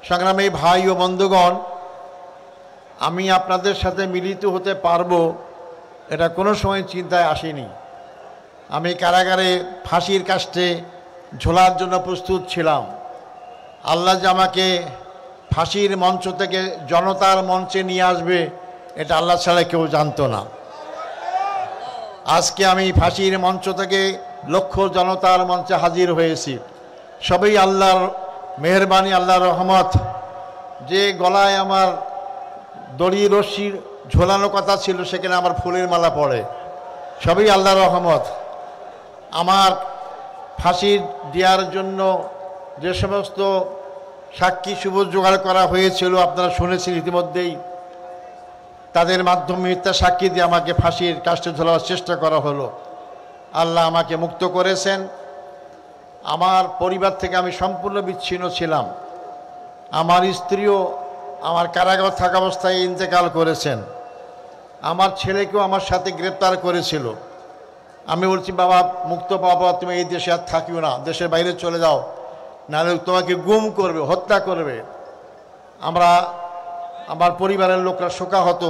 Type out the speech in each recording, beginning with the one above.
সংগ্রামী ভাই ও বন্ধুগণ, আমি আপনাদের সাথে মিলিত হতে পারবো এটা কোনো সময় চিন্তায় আসেনি। আমি কারাগারে ফাঁসির কাস্টে ঝোলার জন্য প্রস্তুত ছিলাম। আল্লাহ যে আমাকে ফাঁসির মঞ্চ থেকে জনতার মঞ্চে নিয়ে আসবে এটা আল্লাহ ছাড়া কেউ জানতো না। আজকে আমি ফাঁসির মঞ্চ থেকে লক্ষ জনতার মঞ্চে হাজির হয়েছি। সবই আল্লাহর মেহেরবানি, আল্লাহর রহমত। যে গলায় আমার দড়ি রশ্মি ঝোলানো কথা ছিল সেখানে আমার ফুলের মালা পড়ে, সবই আল্লাহর রহমত। আমার ফাঁসি দেওয়ার জন্য যে সমস্ত সাক্ষী সুবোধ জোগাড় করা হয়েছিল আপনারা শুনেছেন ইতিমধ্যেই, তাদের মাধ্যমে মিথ্যা সাক্ষী দিয়ে আমাকে ফাঁসির কাস্টে ঝোলাবার চেষ্টা করা হলো। আল্লাহ আমাকে মুক্ত করেছেন। আমার পরিবার থেকে আমি সম্পূর্ণ বিচ্ছিন্ন ছিলাম। আমার স্ত্রীও আমার কারাগার থাকা অবস্থায় ইন্তেকাল করেছেন। আমার ছেলেকেও আমার সাথে গ্রেপ্তার করেছিল। আমি বলছি, বাবা মুক্ত বাবা, তুমি এই দেশে আর থাকিও না, দেশের বাইরে চলে যাও, নাহলে তোমাকে গুম করবে, হত্যা করবে। আমার পরিবারের লোকরা শোকাহত,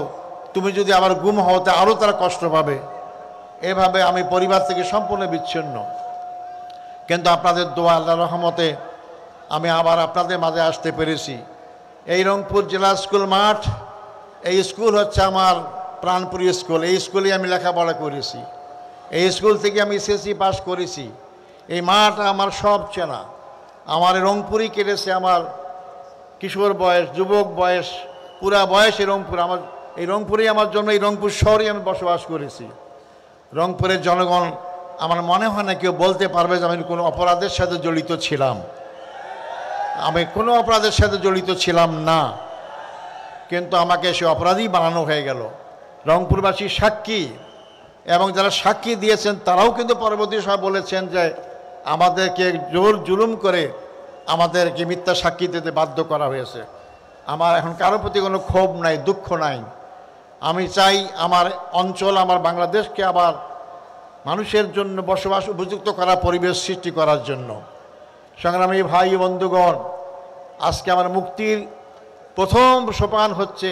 তুমি যদি আবার গুম হও তা আরও তারা কষ্ট পাবে। এভাবে আমি পরিবার থেকে সম্পূর্ণ বিচ্ছিন্ন। কিন্তু আপনাদের দোয়া, আল্লাহর রহমতে আমি আবার আপনাদের মাঝে আসতে পেরেছি। এই রংপুর জেলা স্কুল মাঠ, এই স্কুল হচ্ছে আমার প্রাণপ্রিয় স্কুল। এই স্কুলে আমি লেখাপড়া করেছি। এই স্কুল থেকে আমি এসএসসি পাস করেছি। এই মাঠ আমার সব চেনা। আমার রংপুরই কেটেছে আমার কিশোর বয়স, যুবক বয়স, পুরা বয়স এই রংপুর। এই রংপুরেই আমার জন্য, এই রংপুর শহরেই আমি বসবাস করেছি। রংপুরের জনগণ আমার মনে হয় না কেউ বলতে পারবে যে আমি কোনো অপরাধের সাথে জড়িত ছিলাম। আমি কোনো অপরাধের সাথে জড়িত ছিলাম না, কিন্তু আমাকে সে অপরাধী বানানো হয়ে গেল। রংপুরবাসী সাক্ষী এবং যারা সাক্ষী দিয়েছেন তারাও কিন্তু পরবর্তী সময় বলেছেন যে আমাদেরকে জোর জুলুম করে আমাদেরকে মিথ্যা সাক্ষী দিতে বাধ্য করা হয়েছে। আমার এখন কারোর প্রতি কোনো ক্ষোভ নাই, দুঃখ নাই। আমি চাই আমার অঞ্চল, আমার বাংলাদেশকে আবার মানুষের জন্য বসবাস উপযুক্ত করা, পরিবেশ সৃষ্টি করার জন্য। সংগ্রামী ভাই বন্ধুগণ, আজকে আমার মুক্তির প্রথম সোপান হচ্ছে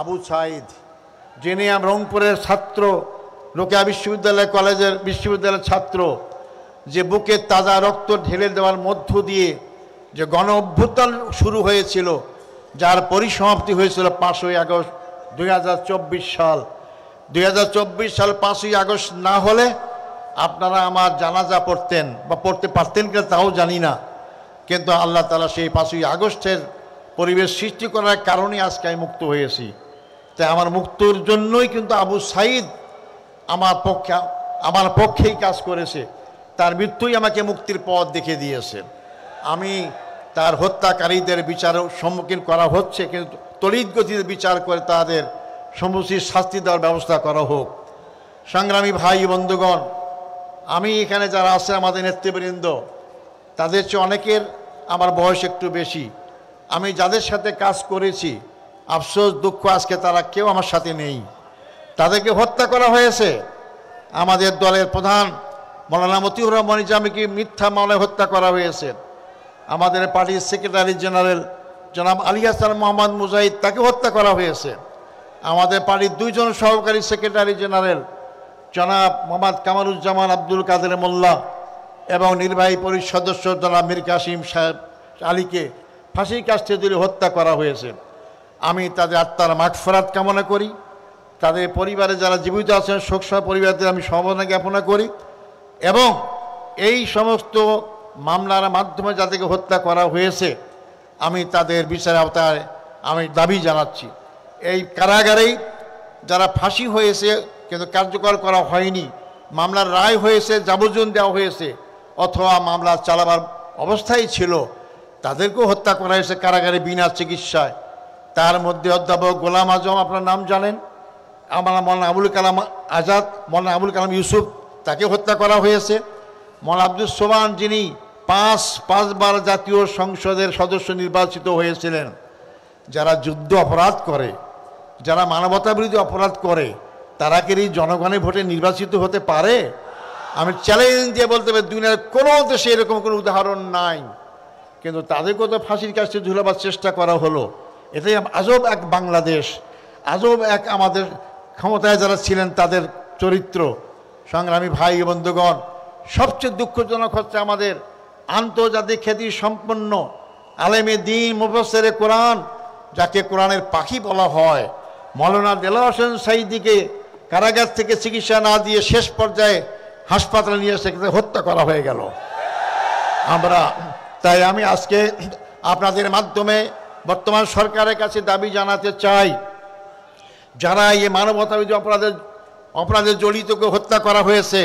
আবু সাঈদ, যিনি রংপুরের ছাত্র, রোকেয়া বিশ্ববিদ্যালয়ের ছাত্র, যে বুকে তাজা রক্ত ঢেলে দেওয়ার মধ্য দিয়ে যে গণ অভ্যুত্থান শুরু হয়েছিল, যার পরিসমাপ্তি হয়েছিল 5ই আগস্ট 2024 সাল। 2024 সাল 5ই আগস্ট না হলে আপনারা আমার জানাজা পড়তেন বা পড়তে পারতেন কিনা তাও জানি না, কিন্তু আল্লাহ তাআলা সেই 5ই আগস্টের পরিবেশ সৃষ্টি করার কারণে আজকে আমি মুক্ত হয়েছি। তাই আমার মুক্তির জন্যই কিন্তু আবু সাঈদ আমার পক্ষেই কাজ করেছে। তার মৃত্যুই আমাকে মুক্তির পথ দেখিয়ে দিয়েছে। আমি তার হত্যাকারীদের বিচারের সম্মুখীন করা হচ্ছে, কিন্তু তড়িৎ গতিতে বিচার করে তাদের সমুচিত শাস্তি দেওয়ার ব্যবস্থা করা হোক। সংগ্রামী ভাই বন্ধুগণ, আমি এখানে যারা আছে আমাদের নেতৃবৃন্দ, তাদের চেয়ে অনেকের আমার বয়স একটু বেশি। আমি যাদের সাথে কাজ করেছি, আফসোস দুঃখ আজকে তারা কেউ আমার সাথে নেই। তাদেরকে হত্যা করা হয়েছে। আমাদের দলের প্রধান মৌলানা মতিউর রহমান নিজামীকে মিথ্যা মামলায় হত্যা করা হয়েছে। আমাদের পার্টির সেক্রেটারি জেনারেল জনাব আলী হাসান মোহাম্মদ মুজাহিদ, তাকে হত্যা করা হয়েছে। আমাদের পার্টির 2 জন সহকারী সেক্রেটারি জেনারেল জনাব মোহাম্মদ কামারুজ্জামান আব্দুল কাদের মোল্লা এবং নির্বাহী পরিষদ সদস্য জনাব মীর কাসিম সাহেব আলীকে ফাঁসির কাস্টে ঝুলিয়ে হত্যা করা হয়েছে। আমি তাদের আত্মার মাগফিরাত কামনা করি। তাদের পরিবারে যারা জীবিত আছেন শোকসহ পরিবারদের আমি সমবেদনা জ্ঞাপন করি, এবং এই সমস্ত মামলার মাধ্যমে যাদেরকে হত্যা করা হয়েছে আমি তাদের বিচারের আওতায় আমি দাবি জানাচ্ছি। এই কারাগারেই যারা ফাঁসি হয়েছে কিন্তু কার্যকর করা হয়নি, মামলার রায় হয়েছে, যাবজ্জীবন দেওয়া হয়েছে, অথবা মামলা চালাবার অবস্থায় ছিল, তাদেরকেও হত্যা করা হয়েছে কারাগারে বিনা চিকিৎসায়। তার মধ্যে অধ্যাপক গোলাম আজম, আপনার নাম জানেন, আমার মৌলানা আবুল কালাম আজাদ, মৌলানা আবুল কালাম ইউসুফ, তাকে হত্যা করা হয়েছে। মৌলানা আব্দুস সোবহান, যিনি 5 বার জাতীয় সংসদের সদস্য নির্বাচিত হয়েছিলেন। যারা যুদ্ধ অপরাধ করে, যারা মানবতা বিরোধী অপরাধ করে, তারা কি এই জনগণের ভোটে নির্বাচিত হতে পারে? আমি চ্যালেঞ্জ দিয়ে বলতে পারি দুনিয়ার কোনো দেশে এরকম কোনো উদাহরণ নাই। কিন্তু তাদেরকেও তো ফাঁসির কাছে ঝুলাবার চেষ্টা করা হলো। এটাই আজব এক বাংলাদেশ, আজব এক আমাদের ক্ষমতায় যারা ছিলেন তাদের চরিত্র। সংগ্রামী ভাই বন্ধুগণ, সবচেয়ে দুঃখজনক হচ্ছে আমাদের আন্তর্জাতিক খ্যাতি সম্পন্ন আলেমে দ্বীন মুফাসসিরে কোরআন, যাকে কোরআনের পাখি বলা হয়, মৌলানা দেলোয়ার হোসেন সাঈদীকে কারাগার থেকে চিকিৎসা না দিয়ে শেষ পর্যায়ে হাসপাতালে নিয়ে এসে হত্যা করা হয়ে গেল। তাই আমি আজকে আপনাদের মাধ্যমে বর্তমান সরকারের কাছে দাবি জানাতে চাই, যারা এই মানবতাবিরোধী অপরাধে জড়িতকে হত্যা করা হয়েছে,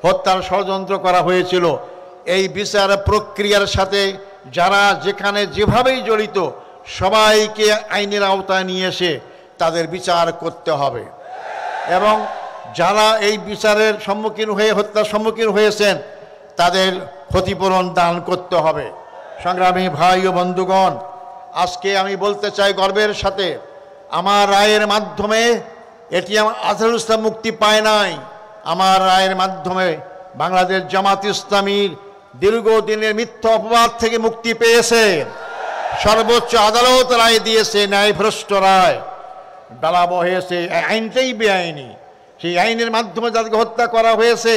হত্যার ষড়যন্ত্র করা হয়েছিল, এই বিচার প্রক্রিয়ার সাথে যারা যেখানে যেভাবেই জড়িত সবাইকে আইনের আওতায় নিয়ে এসে তাদের বিচার করতে হবে। এবং যারা এই বিচারের সম্মুখীন হয়ে হত্যার সম্মুখীন হয়েছেন তাদের ক্ষতিপূরণ দান করতে হবে। সংগ্রামী ভাই ও বন্ধুগণ, আজকে আমি বলতে চাই গর্বের সাথে, আমার রায়ের মাধ্যমে এটি আজহারুল ইসলাম মুক্তি পায় নাই, আমার রায়ের মাধ্যমে বাংলাদেশ জামাত ইসলামীর দীর্ঘদিনের মিথ্যা অপবাদ থেকে মুক্তি পেয়েছে। সর্বোচ্চ আদালত রায় দিয়েছে, ন্যায়ভ্রষ্ট রায়, ডালা বহেছে, আইনটাই বেআইনি। সেই আইনের মাধ্যমে যাদেরকে হত্যা করা হয়েছে,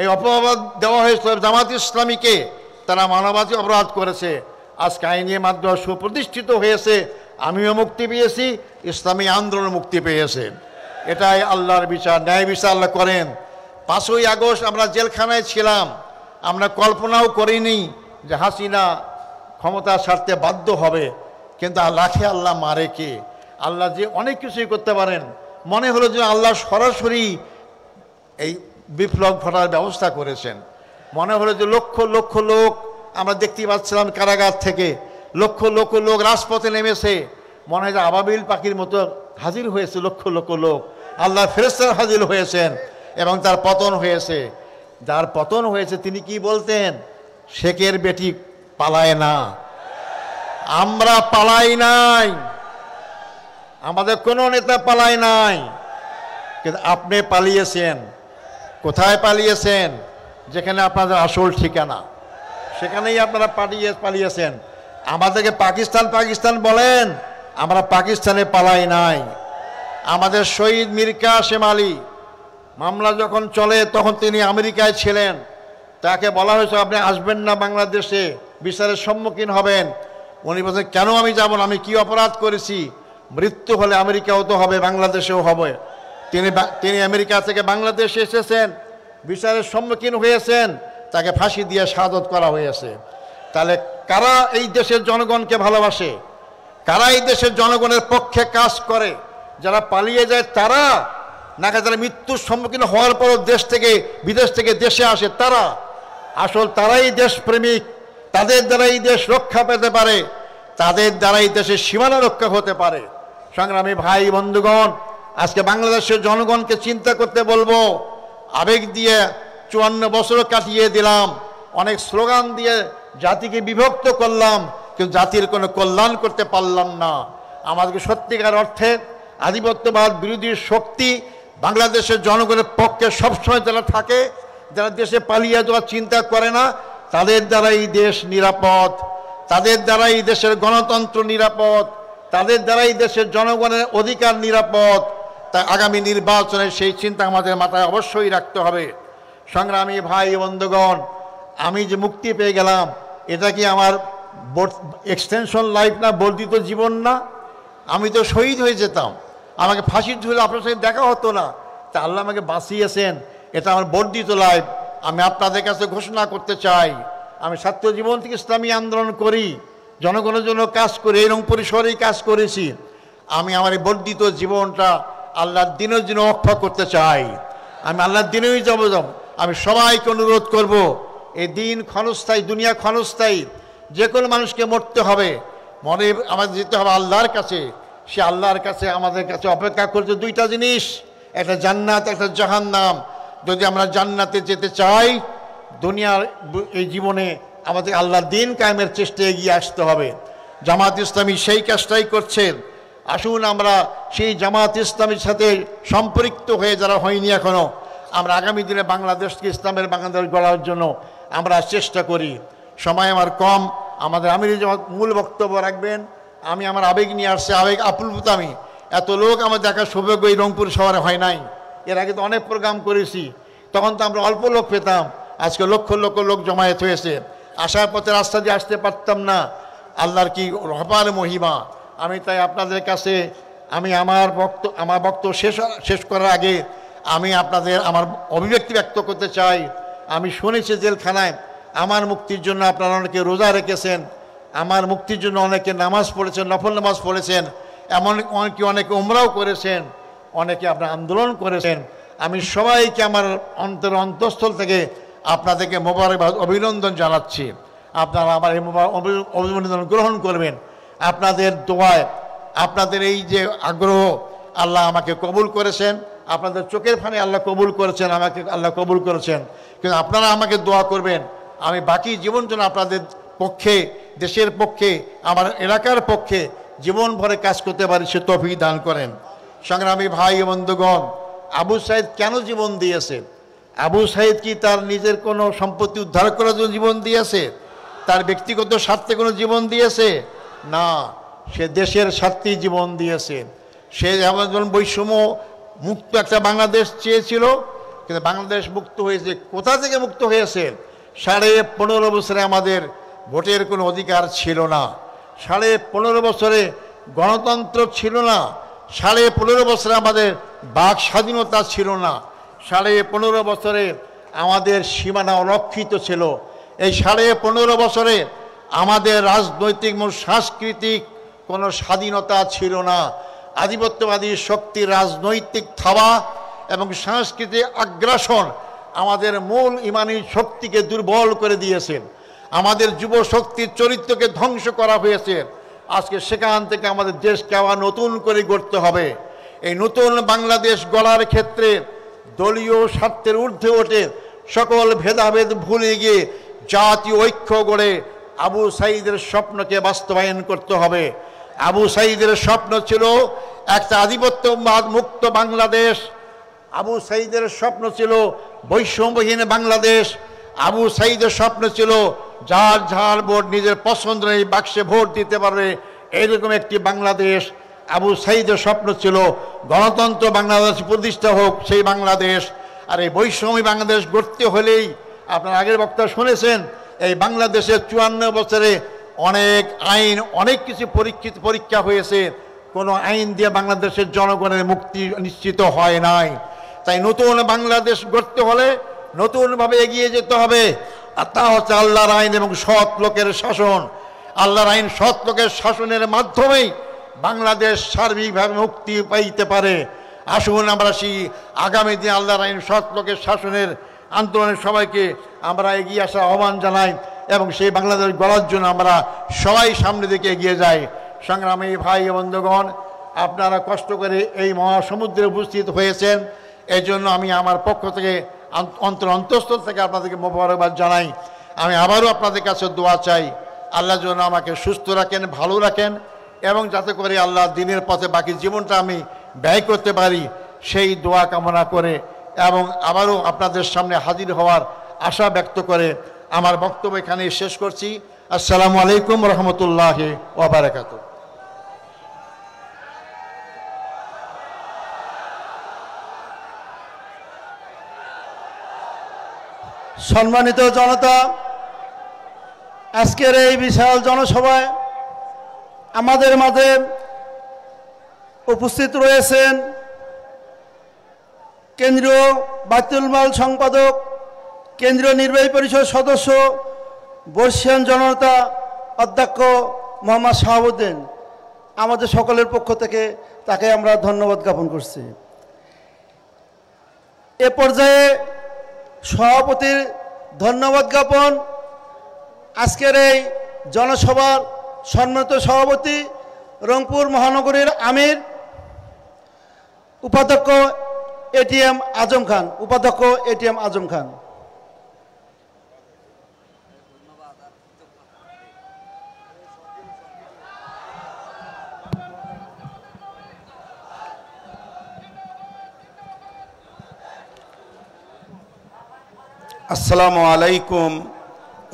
এই অপবাদ দেওয়া হয়েছে জামাত ইসলামীকে, তারা মানবাধিকার অপরাধ করেছে। আজকে আইনের মাধ্যমে সুপ্রতিষ্ঠিত হয়েছে, আমিও মুক্তি পেয়েছি, ইসলামী আন্দোলন মুক্তি পেয়েছে। এটাই আল্লাহর বিচার, ন্যায় বিচার আল্লাহ করেন। 5ই আগস্ট আমরা জেলখানায় ছিলাম, আমরা কল্পনাও করিনি যে হাসিনা ক্ষমতা ছাড়তে বাধ্য হবে, কিন্তু রাখে আল্লাহ, মারে কে? আল্লাহ যে অনেক কিছুই করতে পারেন। মনে হলো যে আল্লাহ সরাসরি এই বিপ্লব ঘটার ব্যবস্থা করেছেন। মনে হলো যে লক্ষ লক্ষ লোক, আমরা দেখতে পাচ্ছিলাম কারাগার থেকে লক্ষ লক্ষ লোক রাজপথে নেমেছে, মনে হয় যে আবাবিল পাখির মতো হাজির হয়েছে লক্ষ লক্ষ লোক। আল্লাহ ফেরেশতারা হাজির হয়েছেন এবং তার পতন হয়েছে। যার পতন হয়েছে তিনি কি বলতেন? শেখের বেটি পালায় না, আমরা পালাই নাই, আমাদের কোনো নেতা পালায় নাই, কিন্তু আপনি পালিয়েছেন। কোথায় পালিয়েছেন? যেখানে আপনাদের আসল ঠিকানা, সেখানেই আপনারা পালিয়েছেন। আমাদেরকে পাকিস্তান বলেন, আমরা পাকিস্তানে পালাই নাই। আমাদের শহীদ মীর কাসেম আলী মামলা যখন চলে তখন তিনি আমেরিকায় ছিলেন, তাকে বলা হয়েছে আপনি আসবেন না বাংলাদেশে, বিচারের সম্মুখীন হবেন। উনি বলছেন কেন আমি যাব না, আমি কি অপরাধ করেছি? মৃত্যু হলে আমেরিকাও তো হবে, বাংলাদেশেও হবে। তিনি আমেরিকা থেকে বাংলাদেশে এসেছেন, বিচারের সম্মুখীন হয়েছেন, তাকে ফাঁসি দিয়ে শাহাদত করা হয়েছে। তাহলে কারা এই দেশের জনগণকে ভালোবাসে? কারা এই দেশের জনগণের পক্ষে কাজ করে? যারা পালিয়ে যায় তারা, নাকি যারা মৃত্যুর সম্মুখীন হওয়ার পর দেশ থেকে বিদেশ থেকে দেশে আসে তারা? আসল তারাই দেশপ্রেমিক, তাদের দ্বারা এই দেশ রক্ষা পেতে পারে, তাদের দ্বারা এই দেশের সীমানা রক্ষা হতে পারে। সংগ্রামী ভাই বন্ধুগণ, আজকে বাংলাদেশের জনগণকে চিন্তা করতে বলবো। আবেগ দিয়ে 54 বছর কাটিয়ে দিলাম, অনেক স্লোগান দিয়ে জাতিকে বিভক্ত করলাম, কিন্তু জাতির কোনো কল্যাণ করতে পারলাম না। আমাদেরকে সত্যিকার অর্থে আধিপত্যবাদ বিরোধী শক্তি বাংলাদেশের জনগণের পক্ষে সবসময় যারা থাকে, যারা দেশে পালিয়ে যাওয়ার চিন্তা করে না, তাদের দ্বারাই দেশ নিরাপদ, তাদের দ্বারাই দেশের গণতন্ত্র নিরাপদ, তাদের দ্বারাই দেশের জনগণের অধিকার নিরাপদ। তাই আগামী নির্বাচনে সেই চিন্তা আমাদের মাথায় অবশ্যই রাখতে হবে। সংগ্রামী ভাই বন্ধুগণ, আমি যে মুক্তি পেয়ে গেলাম, এটা কি আমার এক্সটেনশন লাইফ না, বর্ধিত জীবন না? আমি তো শহীদ হয়ে যেতাম, আমাকে ফাঁসির ঝুলে আপনার সঙ্গে দেখা হতো না। তা আল্লাহ আমাকে বাঁচিয়েছেন, এটা আমার বর্ধিত লাইফ। আমি আপনাদের কাছে ঘোষণা করতে চাই, আমি ছাত্র জীবন থেকে ইসলামী আন্দোলন করি, জনগণের জন্য কাজ করি, এরকম পরিসরেই কাজ করেছি। আমি আমার এই বর্ধিত জীবনটা আল্লাহর দিনের জন্য অক্ষা করতে চাই। আমি আল্লাহর দিনেই যাব। আমি সবাইকে অনুরোধ করব, এই দিন ক্ষণস্থায়ী, দুনিয়া ক্ষণস্থায়ী, যে কোনো মানুষকে মরতে হবে, মনে আমাদের যেতে হবে আল্লাহর কাছে। সে আল্লাহর কাছে আমাদের কাছে অপেক্ষা করছে দুইটা জিনিস, একটা জান্নাত, একটা জাহান্নাম। যদি আমরা জান্নাতে যেতে চাই, দুনিয়ার এই জীবনে আমাদের আল্লাহর দিন কায়েমের চেষ্টায় এগিয়ে আসতে হবে। জামাত ইসলামী সেই কাজটাই করছে। আসুন আমরা সেই জামাত ইসলামীর সাথে সম্পৃক্ত হয়ে, যারা হয়নি এখনো, আমরা আগামী দিনে বাংলাদেশকে ইসলামের বাংলাদেশ গড়ার জন্য আমরা চেষ্টা করি। সময় আমার কম, আমাদের আমির জামাত মূল বক্তব্য রাখবেন। আমি আমার আবেগ নিয়ে আসছি, আবেগ আপ্লুত। আমি এত লোক আমার দেখার সৌভাগ্য এই রংপুর শহরে হয় নাই। এর আগে তো অনেক প্রোগ্রাম করেছি, তখন তো আমরা অল্প লোক পেতাম, আজকে লক্ষ লক্ষ লোক জমায়েত হয়েছে। আসার পথে রাস্তা দিয়ে আসতে পারতাম না, আল্লাহর কি অপার মহিমা। আমি তাই আপনাদের কাছে আমি আমার বক্তব্য শেষ করার আগে আমি আপনাদের আমার অভিব্যক্তি ব্যক্ত করতে চাই। আমি শুনেছি জেলখানায় আমার মুক্তির জন্য আপনারা অনেকে রোজা রেখেছেন, আমার মুক্তির জন্য অনেকে নামাজ পড়েছেন, নফল নামাজ পড়েছেন, এমন অনেকে উমরাও করেছেন, অনেকে আপনার আন্দোলন করেছেন। আমি সবাইকে আমার অন্তঃস্থল থেকে আপনাদেরকে মোবারকবাদ অভিনন্দন জানাচ্ছি। আপনারা আমার এই অভিনন্দন গ্রহণ করবেন। আপনাদের দোয়ায়, আপনাদের এই যে আগ্রহ, আল্লাহ আমাকে কবুল করেছেন, আপনাদের চোখের ফানে আল্লাহ কবুল করেছেন, আমাকে আল্লাহ কবুল করেছেন। কিন্তু আপনারা আমাকে দোয়া করবেন, আমি বাকি জীবন যেন আপনাদের পক্ষে, দেশের পক্ষে, আমার এলাকার পক্ষে জীবন ভরে কাজ করতে পারি, সে তৌফিক দান করেন। সংগ্রামী ভাই বন্ধুগণ, আবু সাইদ কেন জীবন দিয়েছে? আবু সাইদ কি তার নিজের কোনো সম্পত্তি উদ্ধার করার জন্য জীবন দিয়েছে? তার ব্যক্তিগত স্বার্থে কোনো জীবন দিয়েছে? না, সে দেশের স্বার্থেই জীবন দিয়েছে। সে যেমন বৈষম্য মুক্ত একটা বাংলাদেশ চেয়েছিল, কিন্তু বাংলাদেশ মুক্ত হয়েছে। কোথা থেকে মুক্ত হয়েছে? 15.5 বছরে আমাদের ভোটের কোনো অধিকার ছিল না, 15.5 বছরে গণতন্ত্র ছিল না, 15.5 বছরে আমাদের বাক স্বাধীনতা ছিল না, 15.5 বছরে আমাদের সীমানা অরক্ষিত ছিল। এই 15.5 বছরে আমাদের রাজনৈতিক এবং সাংস্কৃতিক কোনো স্বাধীনতা ছিল না। আধিপত্যবাদী শক্তির রাজনৈতিক থাবা এবং সাংস্কৃতিক আগ্রাসন আমাদের মূল ইমানি শক্তিকে দুর্বল করে দিয়েছেন, আমাদের যুব শক্তির চরিত্রকে ধ্বংস করা হয়েছে। আজকে সেখান থেকে আমাদের দেশকে আবার নতুন করে গড়তে হবে। এই নতুন বাংলাদেশ গড়ার ক্ষেত্রে দলীয় স্বার্থের ঊর্ধ্বে ওঠে সকল ভেদাভেদ ভুলে গিয়ে জাতীয় ঐক্য গড়ে আবু সাইদের স্বপ্নকে বাস্তবায়ন করতে হবে। আবু সাইদের স্বপ্ন ছিল একটা আধিপত্যবাদ মুক্ত বাংলাদেশ, আবু সাইদের স্বপ্ন ছিল বৈষম্যহীন বাংলাদেশ, আবু সাইদের স্বপ্ন ছিল যার যার ভোট নিজের পছন্দের এই বাক্সে ভোট দিতে পারবে এইরকম একটি বাংলাদেশ। আবু সাইদের স্বপ্ন ছিল গণতন্ত্র বাংলাদেশ প্রতিষ্ঠা হোক সেই বাংলাদেশ। আর এই বৈষম্য বাংলাদেশ গড়তে হলেই, আপনারা আগের বক্তা শুনেছেন, এই বাংলাদেশের 54 বছরে অনেক আইন, অনেক কিছু পরীক্ষা হয়েছে, কোনো আইন দিয়ে বাংলাদেশের জনগণের মুক্তি নিশ্চিত হয় নাই। তাই নতুন বাংলাদেশ গড়তে হলে নতুনভাবে এগিয়ে যেতে হবে, আর তা হচ্ছে আল্লাহর আইন এবং সৎ লোকের শাসন। আল্লাহর আইন সৎ লোকের শাসনের মাধ্যমেই বাংলাদেশ সার্বিকভাবে মুক্তি পাইতে পারে। আসুন আমরা সেই আগামী দিন আল্লাহর আইন সৎ লোকের শাসনের আন্দোলনের সবাইকে আমরা এগিয়ে আসার আহ্বান জানাই এবং সেই বাংলাদেশ গড়ার জন্য আমরা সবাই সামনে দিকে এগিয়ে যাই। সংগ্রামী ভাই বন্ধুগণ, আপনারা কষ্ট করে এই মহাসমুদ্রে উপস্থিত হয়েছেন, এই জন্য আমি আমার পক্ষ থেকে অন্তঃস্থল থেকে আপনাদেরকে মোবারকবাদ জানাই। আমি আবারও আপনাদের কাছে দোয়া চাই, আল্লাহ যেন আমাকে সুস্থ রাখেন, ভালো রাখেন, এবং যাতে করে আল্লাহ দিনের পথে বাকি জীবনটা আমি ব্যয় করতে পারি, সেই দোয়া কামনা করে এবং আবারও আপনাদের সামনে হাজির হওয়ার আশা ব্যক্ত করে আমার বক্তব্য এখানে শেষ করছি। আসসালামু আলাইকুম রহমতুল্লাহি ওয়া বারাকাতুহু। সম্মানিত জনতা, আজকের এই বিশাল জনসভায় আমাদের মাঝে উপস্থিত রয়েছেন কেন্দ্রীয় বায়তুল মাল সম্পাদক, কেন্দ্রীয় নির্বাহী পরিষদ সদস্য, বর্ষিয়ান জনতা অধ্যক্ষ মোহাম্মদ শাহাবুদ্দিন। আমাদের সকলের পক্ষ থেকে তাকে আমরা ধন্যবাদ জ্ঞাপন করছি। এ পর্যায়ে সভাপতির ধন্যবাদ জ্ঞাপন। আজকের এই জনসভার সম্মানিত সভাপতি, রংপুর মহানগরীর আমির উপাধ্যক্ষ এটিএম আজম খান, উপাধ্যক্ষ এটিএম আজম খান। আসসালামু আলাইকুম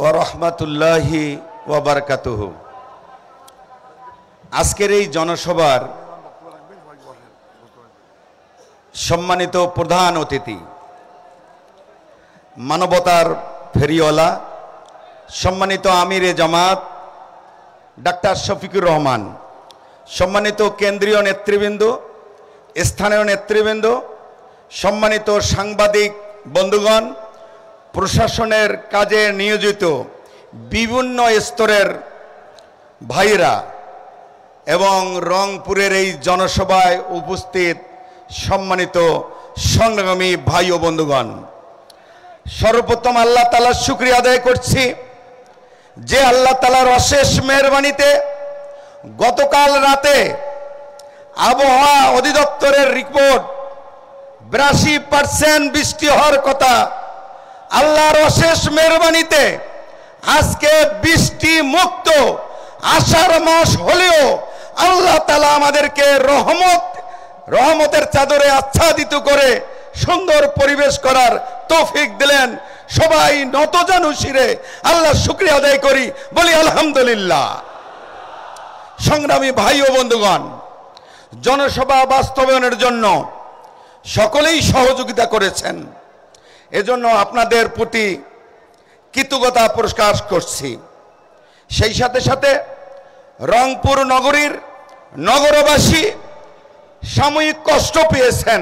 ওয়া রাহমাতুল্লাহি ওয়া বারাকাতুহু। আজকের এই জনসভার সম্মানিত প্রধান অতিথি, মানবতার ফেরিওয়ালা, সম্মানিত আমিরে জামাত ডাক্তার শফিকুর রহমান, সম্মানিত কেন্দ্রীয় নেতৃবৃন্দ, স্থানীয় নেতৃবৃন্দ, সম্মানিত সাংবাদিক বন্ধুগণ, প্রশাসনের কাজে নিয়োজিত বিভিন্ন স্তরের ভাইরা এবং রংপুরের এই জনসভায় উপস্থিত সম্মানিত সংগ্রামী ভাই ও বন্ধুগণ, সর্বপ্রথম আল্লাহ তাআলার শুকরিয়া আদায় করছি যে আল্লাহ তাআলার অশেষ মেহেরবানিতে গতকাল রাতে আবহাওয়া অধিদপ্তরের রিপোর্ট 82% বৃষ্টি হওয়ার কথা, আল্লাহর অশেষ মেহেরবানিতে আজকে বৃষ্টি মুক্ত আষাঢ় মাস হলেও আল্লাহ তাআলা আমাদেরকে রহমতের চাদরে আচ্ছাদিত করে সুন্দর পরিবেশ করার তৌফিক দিলেন। সবাই নতজানু শিরে আল্লাহ শুকরিয়া আদায় করি, বলি আলহামদুলিল্লাহ। সংগ্রামী ভাই ও বন্ধুগণ, জনসভা বাস্তবায়নের জন্য সকলেই সহযোগিতা করেছেন, এজন্য আপনাদের প্রতি কৃতজ্ঞতা প্রকাশ করছি। সেই সাথে সাথে রংপুর নগরীর নগরবাসী সাময়িক কষ্ট পেয়েছেন,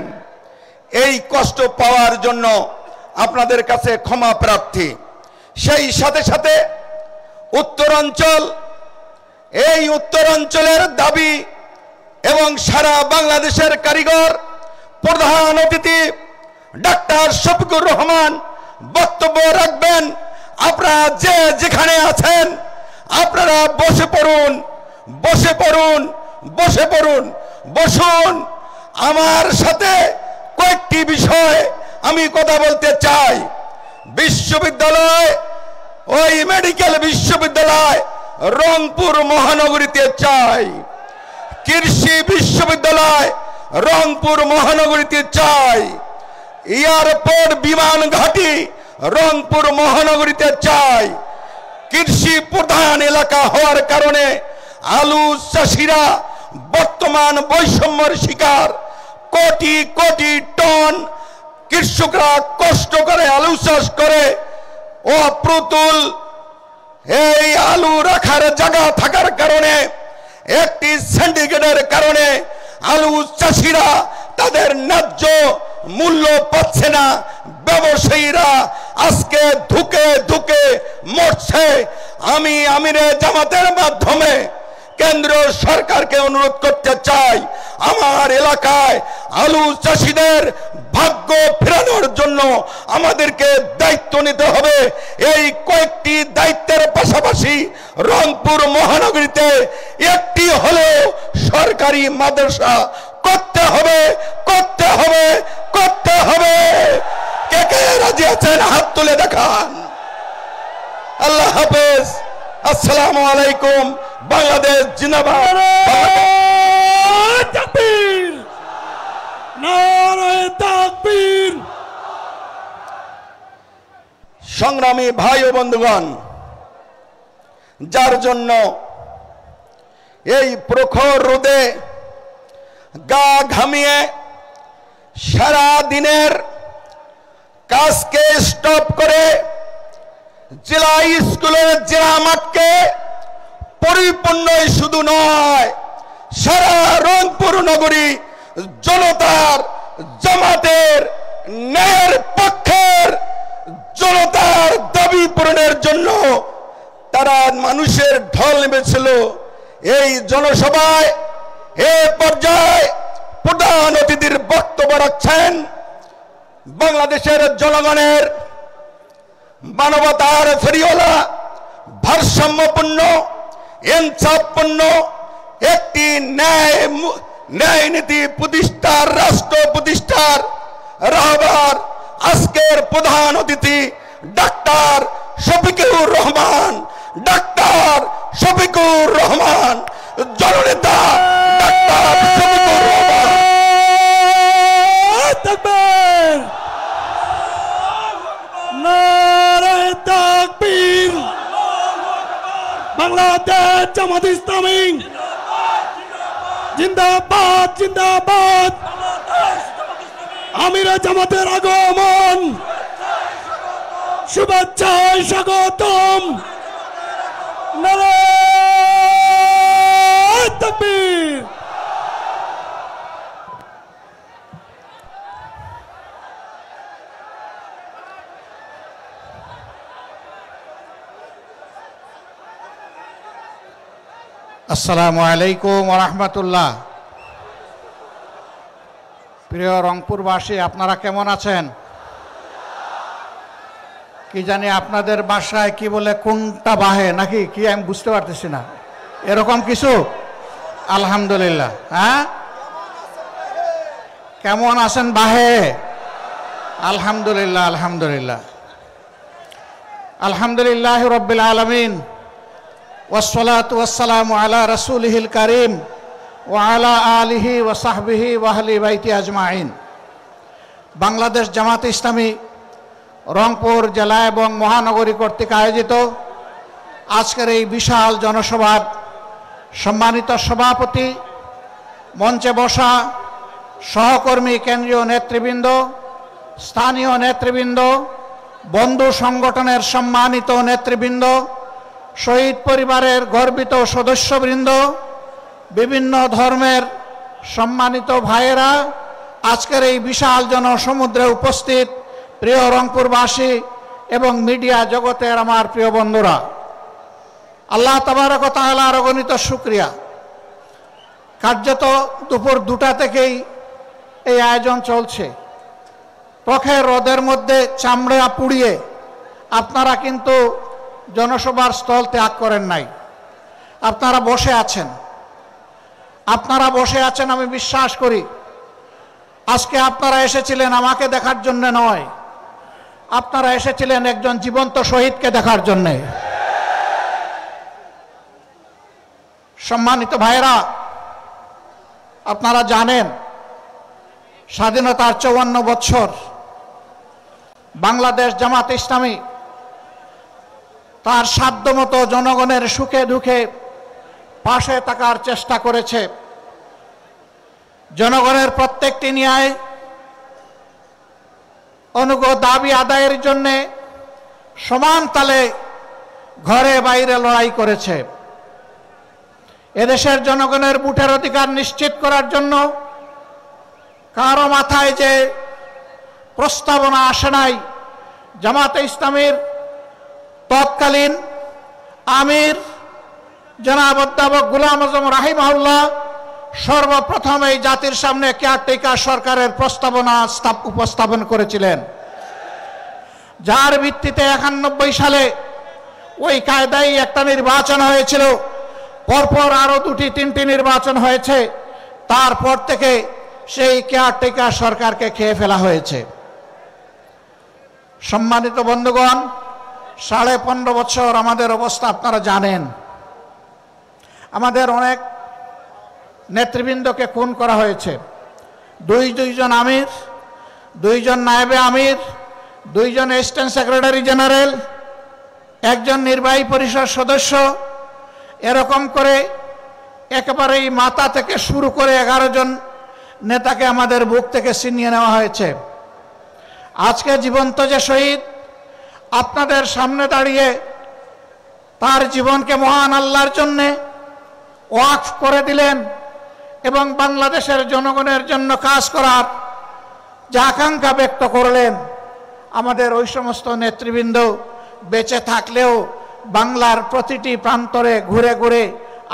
এই কষ্ট পাওয়ার জন্য আপনাদের কাছে ক্ষমা প্রার্থী। সেই সাথে সাথে উত্তরাঞ্চল, এই উত্তরাঞ্চলের দাবি এবং সারা বাংলাদেশের কারিগর প্রধান অতিথি ডাক্তার শফিকুর রহমান বক্তব্য রাখবেন। আপনারা যে যেখানে আছেন আপনারা বসে পড়ুন, বসে পড়ুন, বসে পড়ুন, বসুন। আমার সাথে কয়েকটি বিষয় আমি কথা বলতে চাই। বিশ্ববিদ্যালয়, ওই মেডিকেল বিশ্ববিদ্যালয় রংপুর মহানগরীতে চাই, কৃষি বিশ্ববিদ্যালয় রংপুর মহানগরীতে চাই, এয়ারপোর্ট বিমান ঘাঁটি রংপুর মহানগরীতে চাই। কৃষি প্রধান এলাকা হওয়ার কারণে আলু চাষিরা বর্তমান বৈষম্যের শিকার। কোটি কোটি টন কৃষকরা কষ্ট করে আলু চাষ করে, অপ্রতুল এই আলু রাখার জায়গা থাকার কারণে, একটি সিন্ডিকেটের কারণে আলু চাষিরা তাদের ন্যায্য মূল্য পাচ্ছে না। ব্যবসায়ীরা আজকে ধুকে ধুকে মরছে। আমি আমিরে জামাতের মাধ্যমে কেন্দ্র সরকারকে অনুরোধ করতে চাই, আমার এলাকায় আলু চাষিদের ভাগ্য ফেরানোর জন্য আমাদেরকে দায়িত্ব নিতে হবে। এই কয়েকটি দায়িত্বের পাশাপাশি রংপুর মহানগরীতে একটি হলেও সরকারি মাদ্রাসা করতে হবে, করতে হবে, করতে হবে। কে কে রাজি আছেন হাত তুলে দেখান। আল্লাহ হাফেজ, আসসালামু আলাইকুম। বাংলাদেশ জিন্দাবাদ। তাকবীর, নারায়ে তাকবীর। সংগ্রামী ভাই ও বন্ধুগণ, যার জন্য এই প্রখর রোদে গা ঘামিয়ে সারা দিনের কাজকে স্টপ করে জেলা স্কুলের জেলা মাঠকে পরিপূর্ণ শুধু নয়, সারা রংপুর নগরী জনতার জামাতের ন্যায়ের পক্ষের জনতার দাবি পূরণের জন্য তারা মানুষের ঢল নেমেছিল। এই জনসভায় এ পর্যায়ে প্রধান অতিথির বক্তব্য রাখছেন বাংলাদেশের জনগণের মানবতার ফেরিওয়ালা, ভারসাম্যপূর্ণ, ইনসাফপূর্ণ একটি ন্যায় নীতি প্রতিষ্ঠার, রাষ্ট্র প্রতিষ্ঠার রাহবার আজকের প্রধান অতিথি ডাক্তার শফিকুর রহমান। ডাক্তার শফিকুর রহমান, জননেতা ডাক্তার শফিকুর রহমান। তাকবীর, নারায়ে তাকবীর, জামাত ইসলামী জিন্দাবাদ জিন্দাবাদ। আমিরে জামাতের আগমন, শুভেচ্ছায় স্বাগতম। নারায়ে তাকবীর। আসসালামু আলাইকুম ওয়া রাহমাতুল্লাহ। প্রিয় রংপুরবাসী, আপনারা কেমন আছেন? কি জানি আপনাদের বাসায় কি বলে, কোনটা বাহে নাকি কি আমি বুঝতে পারতেছি না, এরকম কিছু। আলহামদুলিল্লাহ। হ্যাঁ, কেমন আছেন বাহে? আলহামদুলিল্লাহ আলহামদুলিল্লাহ আলহামদুলিল্লাহ রাব্বিল আলামিন। ওয়াসসালাতু ওয়াসসালামু আলা রাসূলিহিল কারীম ওয়া আলা আলিহি ওয়া সাহবিহি ওয়া আহলি বাইতি আজমাইন। বাংলাদেশ জামাত ইসলামী রংপুর জেলা এবং মহানগরী কর্তৃক আয়োজিত আজকের এই বিশাল জনসভার সম্মানিত সভাপতি, মঞ্চে বসা সহকর্মী, কেন্দ্রীয় নেতৃবৃন্দ, স্থানীয় নেতৃবৃন্দ, বন্ধু সংগঠনের সম্মানিত নেতৃবৃন্দ, শহীদ পরিবারের গর্বিত সদস্যবৃন্দ, বিভিন্ন ধর্মের সম্মানিত ভাইয়েরা, আজকের এই বিশাল জনসমুদ্রে উপস্থিত প্রিয় রংপুরবাসী এবং মিডিয়া জগতের আমার প্রিয় বন্ধুরা, আল্লাহ তাবারক ওয়া তাআলার অগণিত শুকরিয়া। কার্যত দুপুর 2টা থেকেই এই আয়োজন চলছে। প্রখর রোদের মধ্যে চামড়া পুড়িয়ে আপনারা কিন্তু জনসভার স্থল ত্যাগ করেন নাই, আপনারা বসে আছেন। আপনারা বসে আছেন, আমি বিশ্বাস করি আজকে আপনারা এসেছিলেন আমাকে দেখার জন্য নয়, আপনারা এসেছিলেন একজন জীবন্ত শহীদকে দেখার জন্যে। সম্মানিত ভাইরা, আপনারা জানেন স্বাধীনতার 54 বছর বাংলাদেশ জামাত ইসলামী তার সাধ্যমতো জনগণের সুখে দুঃখে পাশে থাকার চেষ্টা করেছে। জনগণের প্রত্যেকটি ন্যায় অনুগ্রহ দাবি আদায়ের জন্য সমান তালে ঘরে বাইরে লড়াই করেছে। এদেশের জনগণের ভোটের অধিকার নিশ্চিত করার জন্য কারো মাথায় যে প্রস্তাবনা আসে নাই, জামাতে ইসলামীর তৎকালীন আমির জনাব অধ্যাপক গোলাম আজম রাহিমাহুল্লাহ সর্বপ্রথম এই জাতির সামনে কেয়ারটেকার সরকারের প্রস্তাবনা উপস্থাপন করেছিলেন, যার ভিত্তিতে 91 সালে ওই কায়দায় একটা নির্বাচন হয়েছিল। পরপর আরো 2-3টি নির্বাচন হয়েছে। তারপর থেকে সেই কেয়ারটেকার সরকারকে খেয়ে ফেলা হয়েছে। সম্মানিত বন্ধুগণ, 15.5 বছর আমাদের অবস্থা আপনারা জানেন। আমাদের অনেক নেতৃবৃন্দকে খুন করা হয়েছে। দুইজন আমির, 2 জন নায়েবে আমির, 2 জন অ্যাসিস্ট্যান্ট সেক্রেটারি জেনারেল, 1 জন নির্বাহী পরিষদ সদস্য, এরকম করে একেবারেই মাথা থেকে শুরু করে 11 জন নেতাকে আমাদের বুক থেকে ছিনিয়ে নেওয়া হয়েছে। আজকে জীবন্ত যে শহীদ আপনাদের সামনে দাঁড়িয়ে তার জীবনকে মহান আল্লাহর জন্যে ওয়াকফ করে দিলেন এবং বাংলাদেশের জনগণের জন্য কাজ করার যে আকাঙ্ক্ষা ব্যক্ত করলেন, আমাদের ওই সমস্ত নেতৃবৃন্দ বেঁচে থাকলেও বাংলার প্রতিটি প্রান্তরে ঘুরে ঘুরে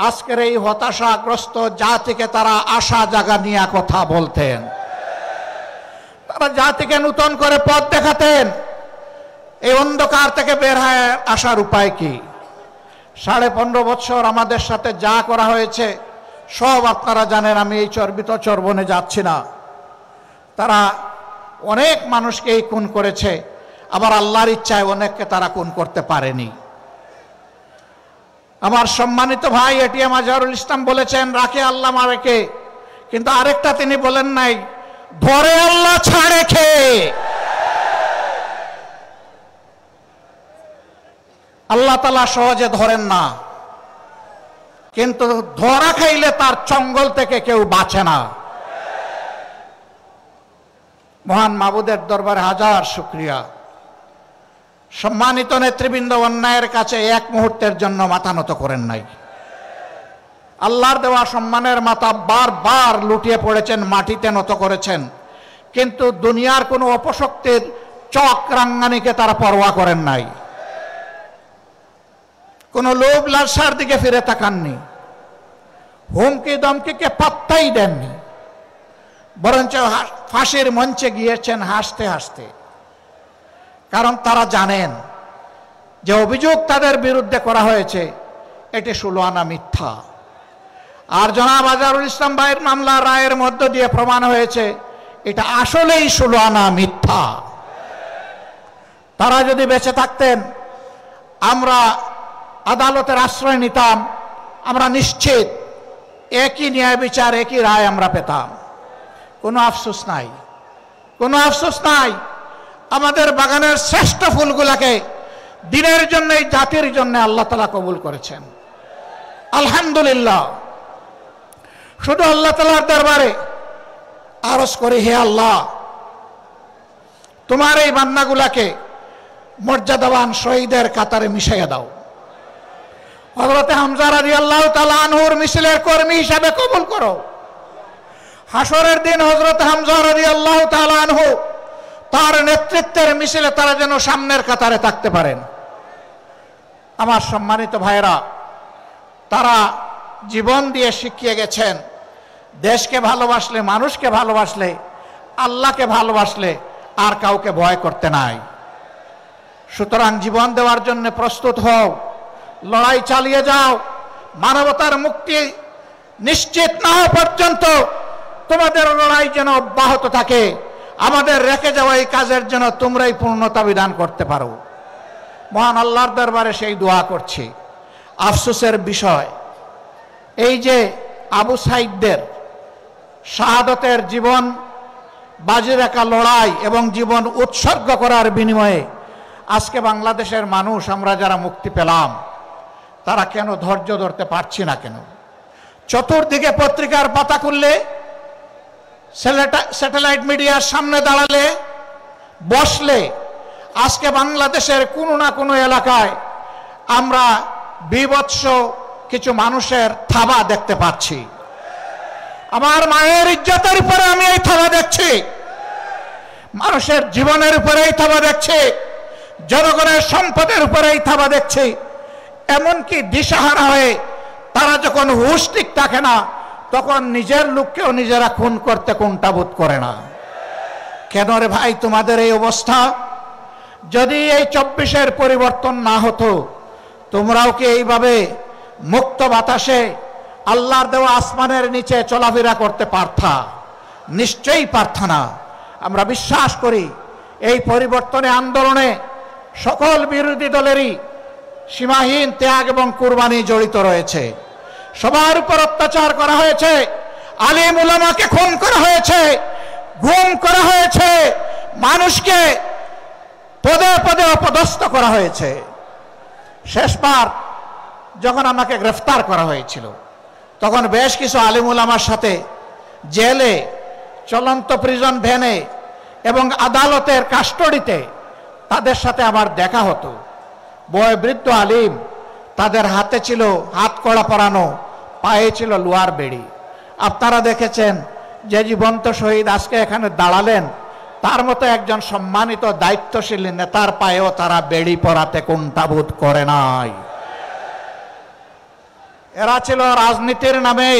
আজকের এই হতাশাগ্রস্ত জাতিকে তারা আশা জাগা নিয়ে কথা বলতেন। তারা জাতিকে নতুন করে পথ দেখাতেন। এই অন্ধকার থেকে বের হয়ে আসার উপায় কি? 15.5 বছর আমাদের সাথে যা করা হয়েছে সব আপনারা জানেন। আমি এই চর্বিত চর্বণে যাচ্ছি না। তারা অনেক মানুষকে এই খুন করেছে, আবার আল্লাহর ইচ্ছায় অনেককে তারা খুন করতে পারেনি। আমার সম্মানিত ভাই এটিএম আজহারুল ইসলাম বলেছেন, রাখে আল্লাহ মারেকে, কিন্তু আরেকটা তিনি বলেন নাই, ধরে আল্লাহ ছাড়ে খেয়ে। আল্লাহ তাআলা সহজে ধরেন না। কিন্তু ধরা খাইলে তার চঙ্গল থেকে কেউ বাঁচে না। মহান মাবুদের দরবারে হাজার শুকরিয়া। সম্মানিত নেতৃবৃন্দ অন্যায়ের কাছে এক মুহূর্তের জন্য মাথা নত করেন নাই। আল্লাহর দেওয়া সম্মানের মাথা বারবার লুটিয়ে পড়েছেন, মাটিতে নত করেছেন, কিন্তু দুনিয়ার কোনো অপশক্তির চক্রাঙ্গানিকে তারা পরোয়া করেন নাই। কোনো লোভ লালসার দিকে ফিরে তাকাননি, হুমকি দমকিকে পাত্তাই দেননি, বরঞ্চ ফাঁসির মঞ্চে গিয়েছেন হাসতে হাসতে। কারণ তারা জানেন যে অভিযোগ তাদের বিরুদ্ধে করা হয়েছে এটি 16 আনা মিথ্যা। আর জনাব আজহারুল ইসলাম ভাইয়ের মামলা রায়ের মধ্য দিয়ে প্রমাণ হয়েছে এটা আসলেই 16 আনা মিথ্যা। তারা যদি বেঁচে থাকতেন আমরা আদালতের আশ্রয় নিতাম, আমরা নিশ্চিত একই ন্যায় বিচার, একই রায় আমরা পেতাম। কোনো আফসোস নাই, কোনো আফসোস নাই। আমাদের বাগানের শ্রেষ্ঠ ফুলগুলাকে দিনের জন্য, জাতির জন্য আল্লাহ তাআলা কবুল করেছেন, আলহামদুলিল্লাহ। শুধু আল্লাহ তাআলার দরবারে আরজ করি, হে আল্লাহ, তোমার এই বান্দাগুলাকে মর্যাদাবান শহীদের কাতারে মিশাইয়া দাও। হযরত হামজা রাদিয়াল্লাহু তাআলা আনহুর মিছিলের কর্মী হিসাবে কবুল করো। হাসরের দিন হযরত হামজা রাদিয়াল্লাহু তাআলা আনহু তার নেতৃত্বের মিছিলে তারা যেন সামনের কাতারে থাকতে পারেন। আমার সম্মানিত ভাইয়েরা, তারা জীবন দিয়ে শিখিয়ে গেছেন দেশকে ভালোবাসলে, মানুষকে ভালোবাসলে, আল্লাহকে ভালোবাসলে আর কাউকে ভয় করতে নাই। সুতরাং জীবন দেওয়ার জন্য প্রস্তুত হও, লড়াই চালিয়ে যাও। মানবতার মুক্তি নিশ্চিত না হওয়া পর্যন্ত তোমাদের লড়াই যেন অব্যাহত থাকে। আমাদের রেখে যাওয়া এই কাজের জন্য তোমরাই পূর্ণতা বিধান করতে পারো। মহান আল্লাহর দরবারে সেই দোয়া করছি। আফসোসের বিষয় এই যে আবু সাইদদের শাহাদতের জীবন বাজি রাখা লড়াই এবং জীবন উৎসর্গ করার বিনিময়ে আজকে বাংলাদেশের মানুষ, আমরা যারা মুক্তি পেলাম, তারা কেন ধৈর্য ধরতে পারছি না? কেন চতুর্দিকে পত্রিকার পাতা খুললে, স্যাটেলাইট মিডিয়ার সামনে দাঁড়ালে, বসলে আজকে বাংলাদেশের কোনো না কোনো এলাকায় আমরা বিভৎস কিছু মানুষের থাবা দেখতে পাচ্ছি। আমার মায়ের ইজ্জতের উপরে আমি এই থাবা দেখছি, মানুষের জীবনের উপরে এই থাবা দেখছি, জনগণের সম্পদের উপরে এই থাবা দেখছি। এমনকি দিশাহারা হয়ে তারা যখন হুঁশ ঠিক থাকে না, তখন নিজের লোককেও নিজেরা খুন করতে কুণ্ঠাবোধ করে না। কেন রে ভাই তোমাদের এই অবস্থা? যদি এই 24-এর পরিবর্তন না হতো, তোমরাও কি এইভাবে মুক্ত বাতাসে আল্লাহর দেওয়া আসমানের নিচে চলাফেরা করতে পারতা? নিশ্চয়ই পারত না। আমরা বিশ্বাস করি এই পরিবর্তনে আন্দোলনে সকল বিরোধী দলেরই সীমাহীন ত্যাগ এবং কুরবানি জড়িত রয়েছে। সবার উপর অত্যাচার করা হয়েছে, আলিম উলামাকে খুন করা হয়েছে, গুম করা হয়েছে, মানুষকে পদে পদে অপদস্থ করা হয়েছে। শেষবার যখন আমাকে গ্রেফতার করা হয়েছিল, তখন বেশ কিছু আলিম উলামার সাথে জেলে, চলন্ত প্রিজন ভ্যানে এবং আদালতের কাস্টডিতে তাদের সাথে আমার দেখা হতো। বয়োবৃদ্ধ আলিম, তাদের হাতে ছিল হাত কড়া পরানো, পায়ে ছিল লোহার বেড়ি। আপনারা দেখেছেন যে জীবন্ত শহীদ আজকে এখানে দাঁড়ালেন, তার মতো একজন সম্মানিত দায়িত্বশীল নেতার পায়েও তারা বেড়ি পরাতে কুণ্ঠাবোধ করে নাই। এরা ছিল রাজনীতির নামে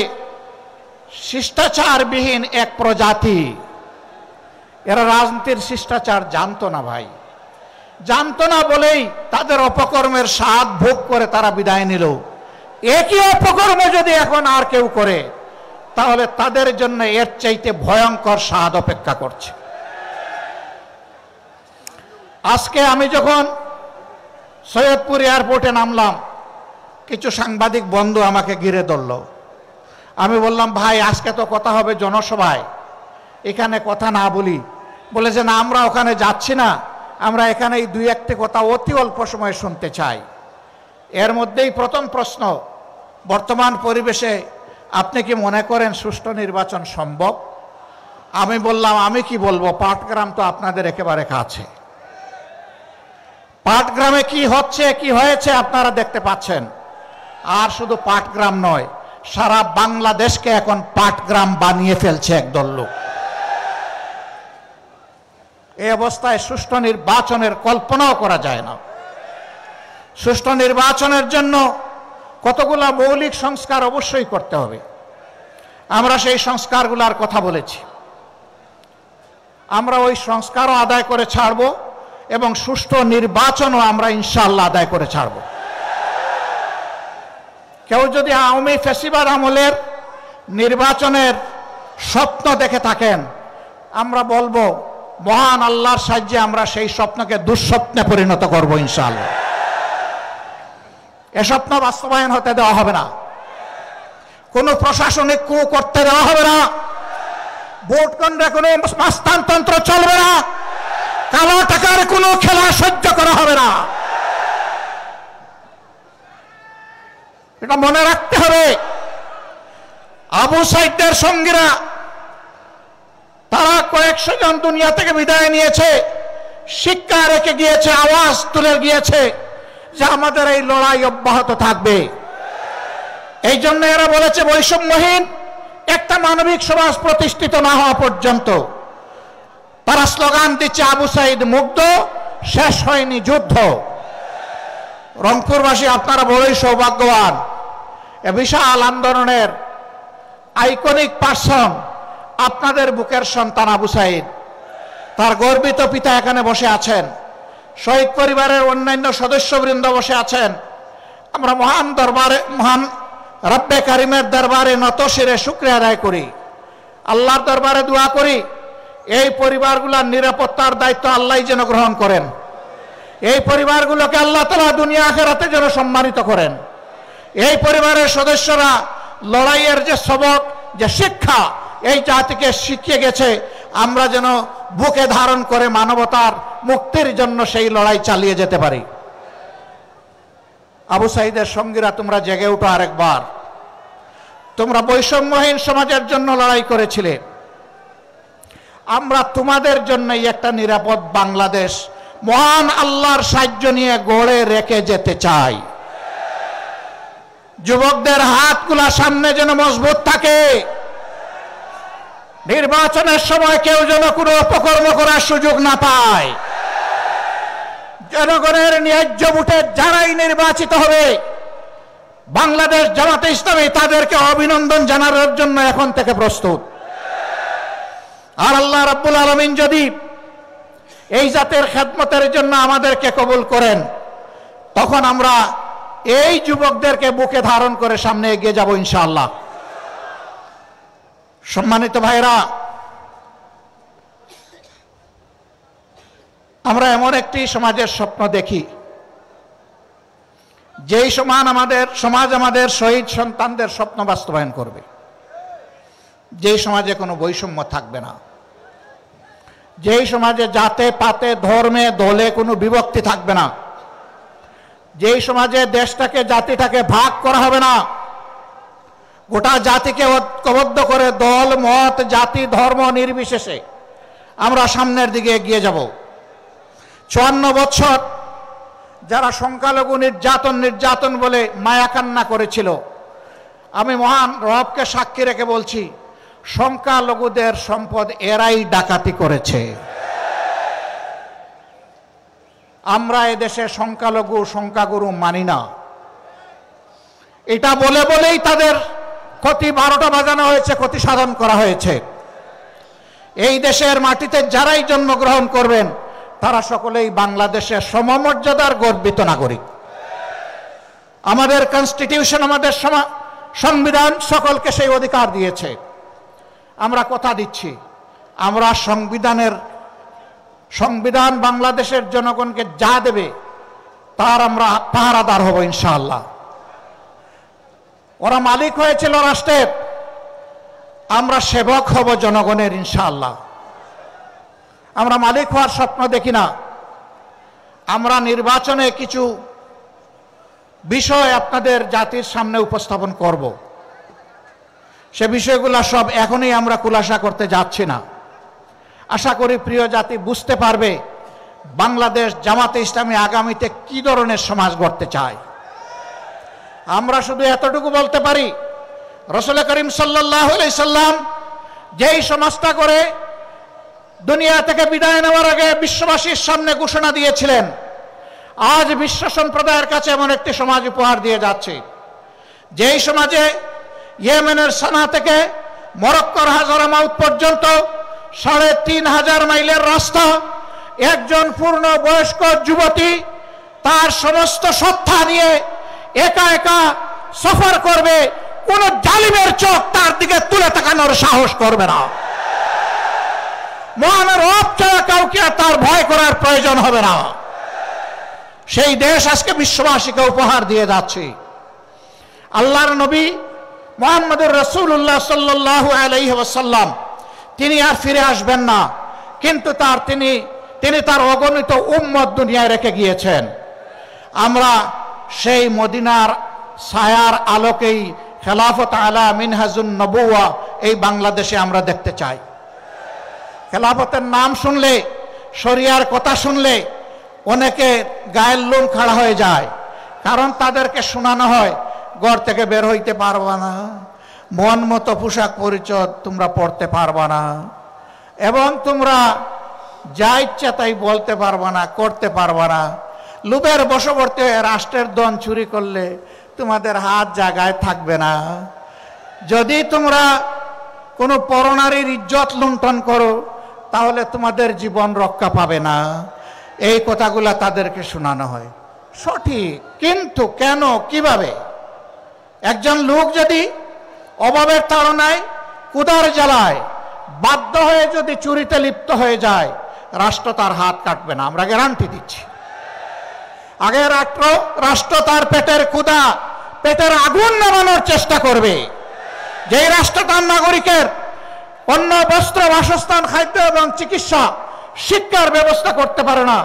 শিষ্টাচারবিহীন এক প্রজাতি। এরা রাজনীতির শিষ্টাচার জানতো না ভাই, জানতো না বলেই তাদের অপকর্মের স্বাদ ভোগ করে তারা বিদায় নিল। একই অপকর্ম যদি এখন আর কেউ করে, তাহলে তাদের জন্য এর চাইতে ভয়ঙ্কর স্বাদ অপেক্ষা করছে। আজকে আমি যখন সৈয়দপুর এয়ারপোর্টে নামলাম, কিছু সাংবাদিক বন্ধু আমাকে ঘিরে ধরল। আমি বললাম, ভাই আজকে তো কথা হবে জনসভায়, এখানে কথা না বলি। বলে যে না, আমরা ওখানে যাচ্ছি না, আমরা এখানে এই 2-1টি কথা অতি অল্প সময় শুনতে চাই। এর মধ্যেই প্রথম প্রশ্ন, বর্তমান পরিবেশে আপনি কি মনে করেন সুষ্ঠু নির্বাচন সম্ভব? আমি বললাম, আমি কি বলবো, পাটগ্রাম তো আপনাদের একেবারে কাছে। পাটগ্রামে কি হচ্ছে কি হয়েছে আপনারা দেখতে পাচ্ছেন। আর শুধু পাটগ্রাম নয়, সারা বাংলাদেশকে এখন পাটগ্রাম বানিয়ে ফেলছে একদল লোক। এই অবস্থায় সুষ্ঠু নির্বাচনের কল্পনাও করা যায় না। সুষ্ঠু নির্বাচনের জন্য কতগুলো মৌলিক সংস্কার অবশ্যই করতে হবে। আমরা সেই সংস্কারগুলোর কথা বলেছি। আমরা ওই সংস্কারও আদায় করে ছাড়ব এবং সুষ্ঠু নির্বাচনও আমরা ইনশাআল্লাহ আদায় করে ছাড়ব। কেউ যদি আওয়ামী ফ্যাসিবাদ আমলের নির্বাচনের স্বপ্ন দেখে থাকেন, আমরা বলবো মহান আল্লাহর সাহায্যে আমরা সেই স্বপ্নকে দুঃস্বপ্নে পরিণত করব ইনশাআল্লাহ। এ স্বপ্ন বাস্তবায়ন হতে দেওয়া হবে না। কোনো প্রশাসনিক কু করতে দেওয়া হবে না। ভোট কেন্দ্রে কোনো মাস্তানতন্ত্র চলবে না। কালো টাকার কোনো খেলা সহ্য করা হবে না। এটা মনে রাখতে হবে। আবু সাইদের সঙ্গীরা তারা কয়েকশো জন দুনিয়া থেকে বিদায় নিয়েছে, শিক্ষা রেখে গিয়েছে, আওয়াজ তুলে গিয়েছে যে আমাদের এই লড়াই অব্যাহত থাকবে। এই জন্য এরা বলেছে বৈষম্যহীন একটা মানবিক সমাজ প্রতিষ্ঠিত না হওয়া পর্যন্ত। তারা স্লোগান দিচ্ছে আবু সাইদ মুগ্ধ, শেষ হয়নি যুদ্ধ। রংপুরবাসী আপনারা বড়ই সৌভাগ্যবান। এ বিশাল আন্দোলনের আইকনিক পার্সন আপনাদের বুকের সন্তান আবু সাইদ। তার গর্বিত পিতা এখানে বসে আছেন, শহীদ পরিবারের অন্যান্য সদস্যবৃন্দ বসে আছেন। আমরা মহান দরবারে, মহান রব্বে কারিমের দরবারে নত শিরে শুকরিয়া আদায় করি, আল্লাহর দরবারে দোয়া করি এই পরিবারগুলোর নিরাপত্তার দায়িত্ব আল্লাহ যেন গ্রহণ করেন। এই পরিবারগুলোকে আল্লাহ তাআলা দুনিয়া আখিরাতে যেন সম্মানিত করেন। এই পরিবারের সদস্যরা লড়াইয়ের যে সবক, যে শিক্ষা এই জাতিকে শিখিয়ে গেছে, আমরা যেন বুকে ধারণ করে মানবতার মুক্তির জন্য সেই লড়াই চালিয়ে যেতে পারি। আবু সাইদের সঙ্গীরা, তোমরা জেগে উঠো আরেকবার। তোমরা বৈষম্যহীন সমাজের জন্য লড়াই করেছিলে। আমরা তোমাদের জন্যই একটা নিরাপদ বাংলাদেশ মহান আল্লাহর সাহায্য নিয়ে গড়ে রেখে যেতে চাই। যুবকদের হাতগুলা সামনে যেন মজবুত থাকে। নির্বাচনের সময় কেউ যেন কোনো অপকর্ম করার সুযোগ না পায়। জনগণের ন্যায্য ভোটে যারাই নির্বাচিত হবে, বাংলাদেশ জামাতে ইসলামী তাদেরকে অভিনন্দন জানানোর জন্য এখন থেকে প্রস্তুত। আর আল্লাহ রাব্বুল আলামিন যদি এই জাতের খেদমতের জন্য আমাদেরকে কবুল করেন, তখন আমরা এই যুবকদেরকে বুকে ধারণ করে সামনে এগিয়ে যাব ইনশাআল্লাহ। সম্মানিত ভাইরা, আমরা এমন একটি সমাজের স্বপ্ন দেখি যেই সমাজ আমাদের শহীদ সন্তানদের স্বপ্ন বাস্তবায়ন করবে। যেই সমাজে কোনো বৈষম্য থাকবে না, যেই সমাজে জাতে পাতে ধর্মে দলে কোনো বিভক্তি থাকবে না, যেই সমাজে দেশটাকে জাতিটাকে ভাগ করা হবে না, গোটা জাতিকে ঐক্যবদ্ধ করে দল মত জাতি ধর্ম নির্বিশেষে আমরা সামনের দিকে এগিয়ে যাব। 54 বছর যারা সংখ্যালঘু নির্যাতন বলে মায়া কান্না করেছিল, আমি মহান রবকে সাক্ষী রেখে বলছি, সংখ্যালঘুদের সম্পদ এরাই ডাকাতি করেছে। আমরা এদেশে সংখ্যাগুরু মানি না। এটা বলেই তাদের ক্ষতি 12টা বাজানো হয়েছে, ক্ষতি সাধন করা হয়েছে। এই দেশের মাটিতে যারাই জন্মগ্রহণ করবেন তারা সকলেই বাংলাদেশের সমমর্যাদার গর্বিত নাগরিক। আমাদের কনস্টিটিউশন, আমাদের সংবিধান সকলকে সেই অধিকার দিয়েছে। আমরা কথা দিচ্ছি, আমরা সংবিধান বাংলাদেশের জনগণকে যা দেবে তার আমরা পাহারাদার হব ইনশাআল্লাহ। ওরা মালিক হয়েছিল রাষ্ট্রের, আমরা সেবক হব জনগণের ইনশাআল্লাহ। আমরা মালিক হওয়ার স্বপ্ন দেখি না। আমরা নির্বাচনে কিছু বিষয় আপনাদের জাতির সামনে উপস্থাপন করব। সে বিষয়গুলো সব এখনই আমরা খুলাসা করতে যাচ্ছি না। আশা করি প্রিয় জাতি বুঝতে পারবে বাংলাদেশ জামাতে ইসলামী আগামীতে কি ধরনের সমাজ গড়তে চায়। আমরা শুধু এতটুকু বলতে পারি, রাসূল করিম সাল্লাল্লাহু আলাইহি সাল্লাম যেই সমাজটা করে দুনিয়া থেকে বিদায় নেওয়ার আগে বিশ্ববাসীর সামনে ঘোষণা দিয়েছিলেন, আজ বিশ্ব সম্প্রদায়ের কাছে এমন একটি সমাজ উপহার দিয়ে যাচ্ছে, যেই সমাজে ইয়েমেনের সানা থেকে মরক্কোর হাজারামাউত পর্যন্ত ৩,৫০০ মাইলের রাস্তা একজন পূর্ণ বয়স্ক যুবতী তার সমস্ত সত্তা নিয়ে একা একা সফর করবে, কোন জালিমের চোখ তার দিকে তুলে তাকানোর সাহস করবে না। মহানের রব ছাড়া কাউকে তার ভয় করার প্রয়োজন হবে না। সেই দেশ আজকে বিশ্ববাসীকে উপহার দিয়ে যাচ্ছে। আল্লাহর নবী মুহাম্মদুর রাসূলুল্লাহ সাল্লাল্লাহু আলাইহি ওয়াসাল্লাম তিনি আর ফিরে আসবেন না, কিন্তু তিনি তার অগণিত উম্মত দুনিয়ায় রেখে গিয়েছেন। আমরা সেই মদিনার ছায়ার আলোকেই খেলাফত আলা মিনহাজুন নবুওয়া এই বাংলাদেশে আমরা দেখতে চাই। খেলাফতের নাম শুনলে, শরিয়ার কথা শুনলে অনেকে গায়ের লোম খাড়া হয়ে যায়, কারণ তাদেরকে শোনানো হয় ঘর থেকে বের হইতে পারবা না, মন মতো পোশাক পরিচ্ছদ তোমরা পড়তে পারবা না, এবং তোমরা যা ইচ্ছা তাই বলতে পারবা না, করতে পারবা না। লোভের বশবর্তী হয়ে রাষ্ট্রের ধন চুরি করলে তোমাদের হাত জায়গায় থাকবে না। যদি তোমরা কোনো পরনারীর ইজ্জত লুণ্ঠন করো তাহলে তোমাদের জীবন রক্ষা পাবে না। এই কথাগুলা তাদেরকে শোনানো হয়। সঠিক, কিন্তু কেন, কিভাবে? একজন লোক যদি অভাবের তাড়নায়, ক্ষুধার জ্বালায় বাধ্য হয়ে যদি চুরিতে লিপ্ত হয়ে যায়, রাষ্ট্র তার হাত কাটবে না, আমরা গ্যারান্টি দিচ্ছি। আগে রাষ্ট্র তার পেটের ক্ষুধা, পেটের আগুন নামানোর চেষ্টা করবে। যেই রাষ্ট্র তার নাগরিকের অন্ন, বস্ত্র, বাসস্থান, খাদ্য এবং চিকিৎসা, শিক্ষার ব্যবস্থা করতে পারে না,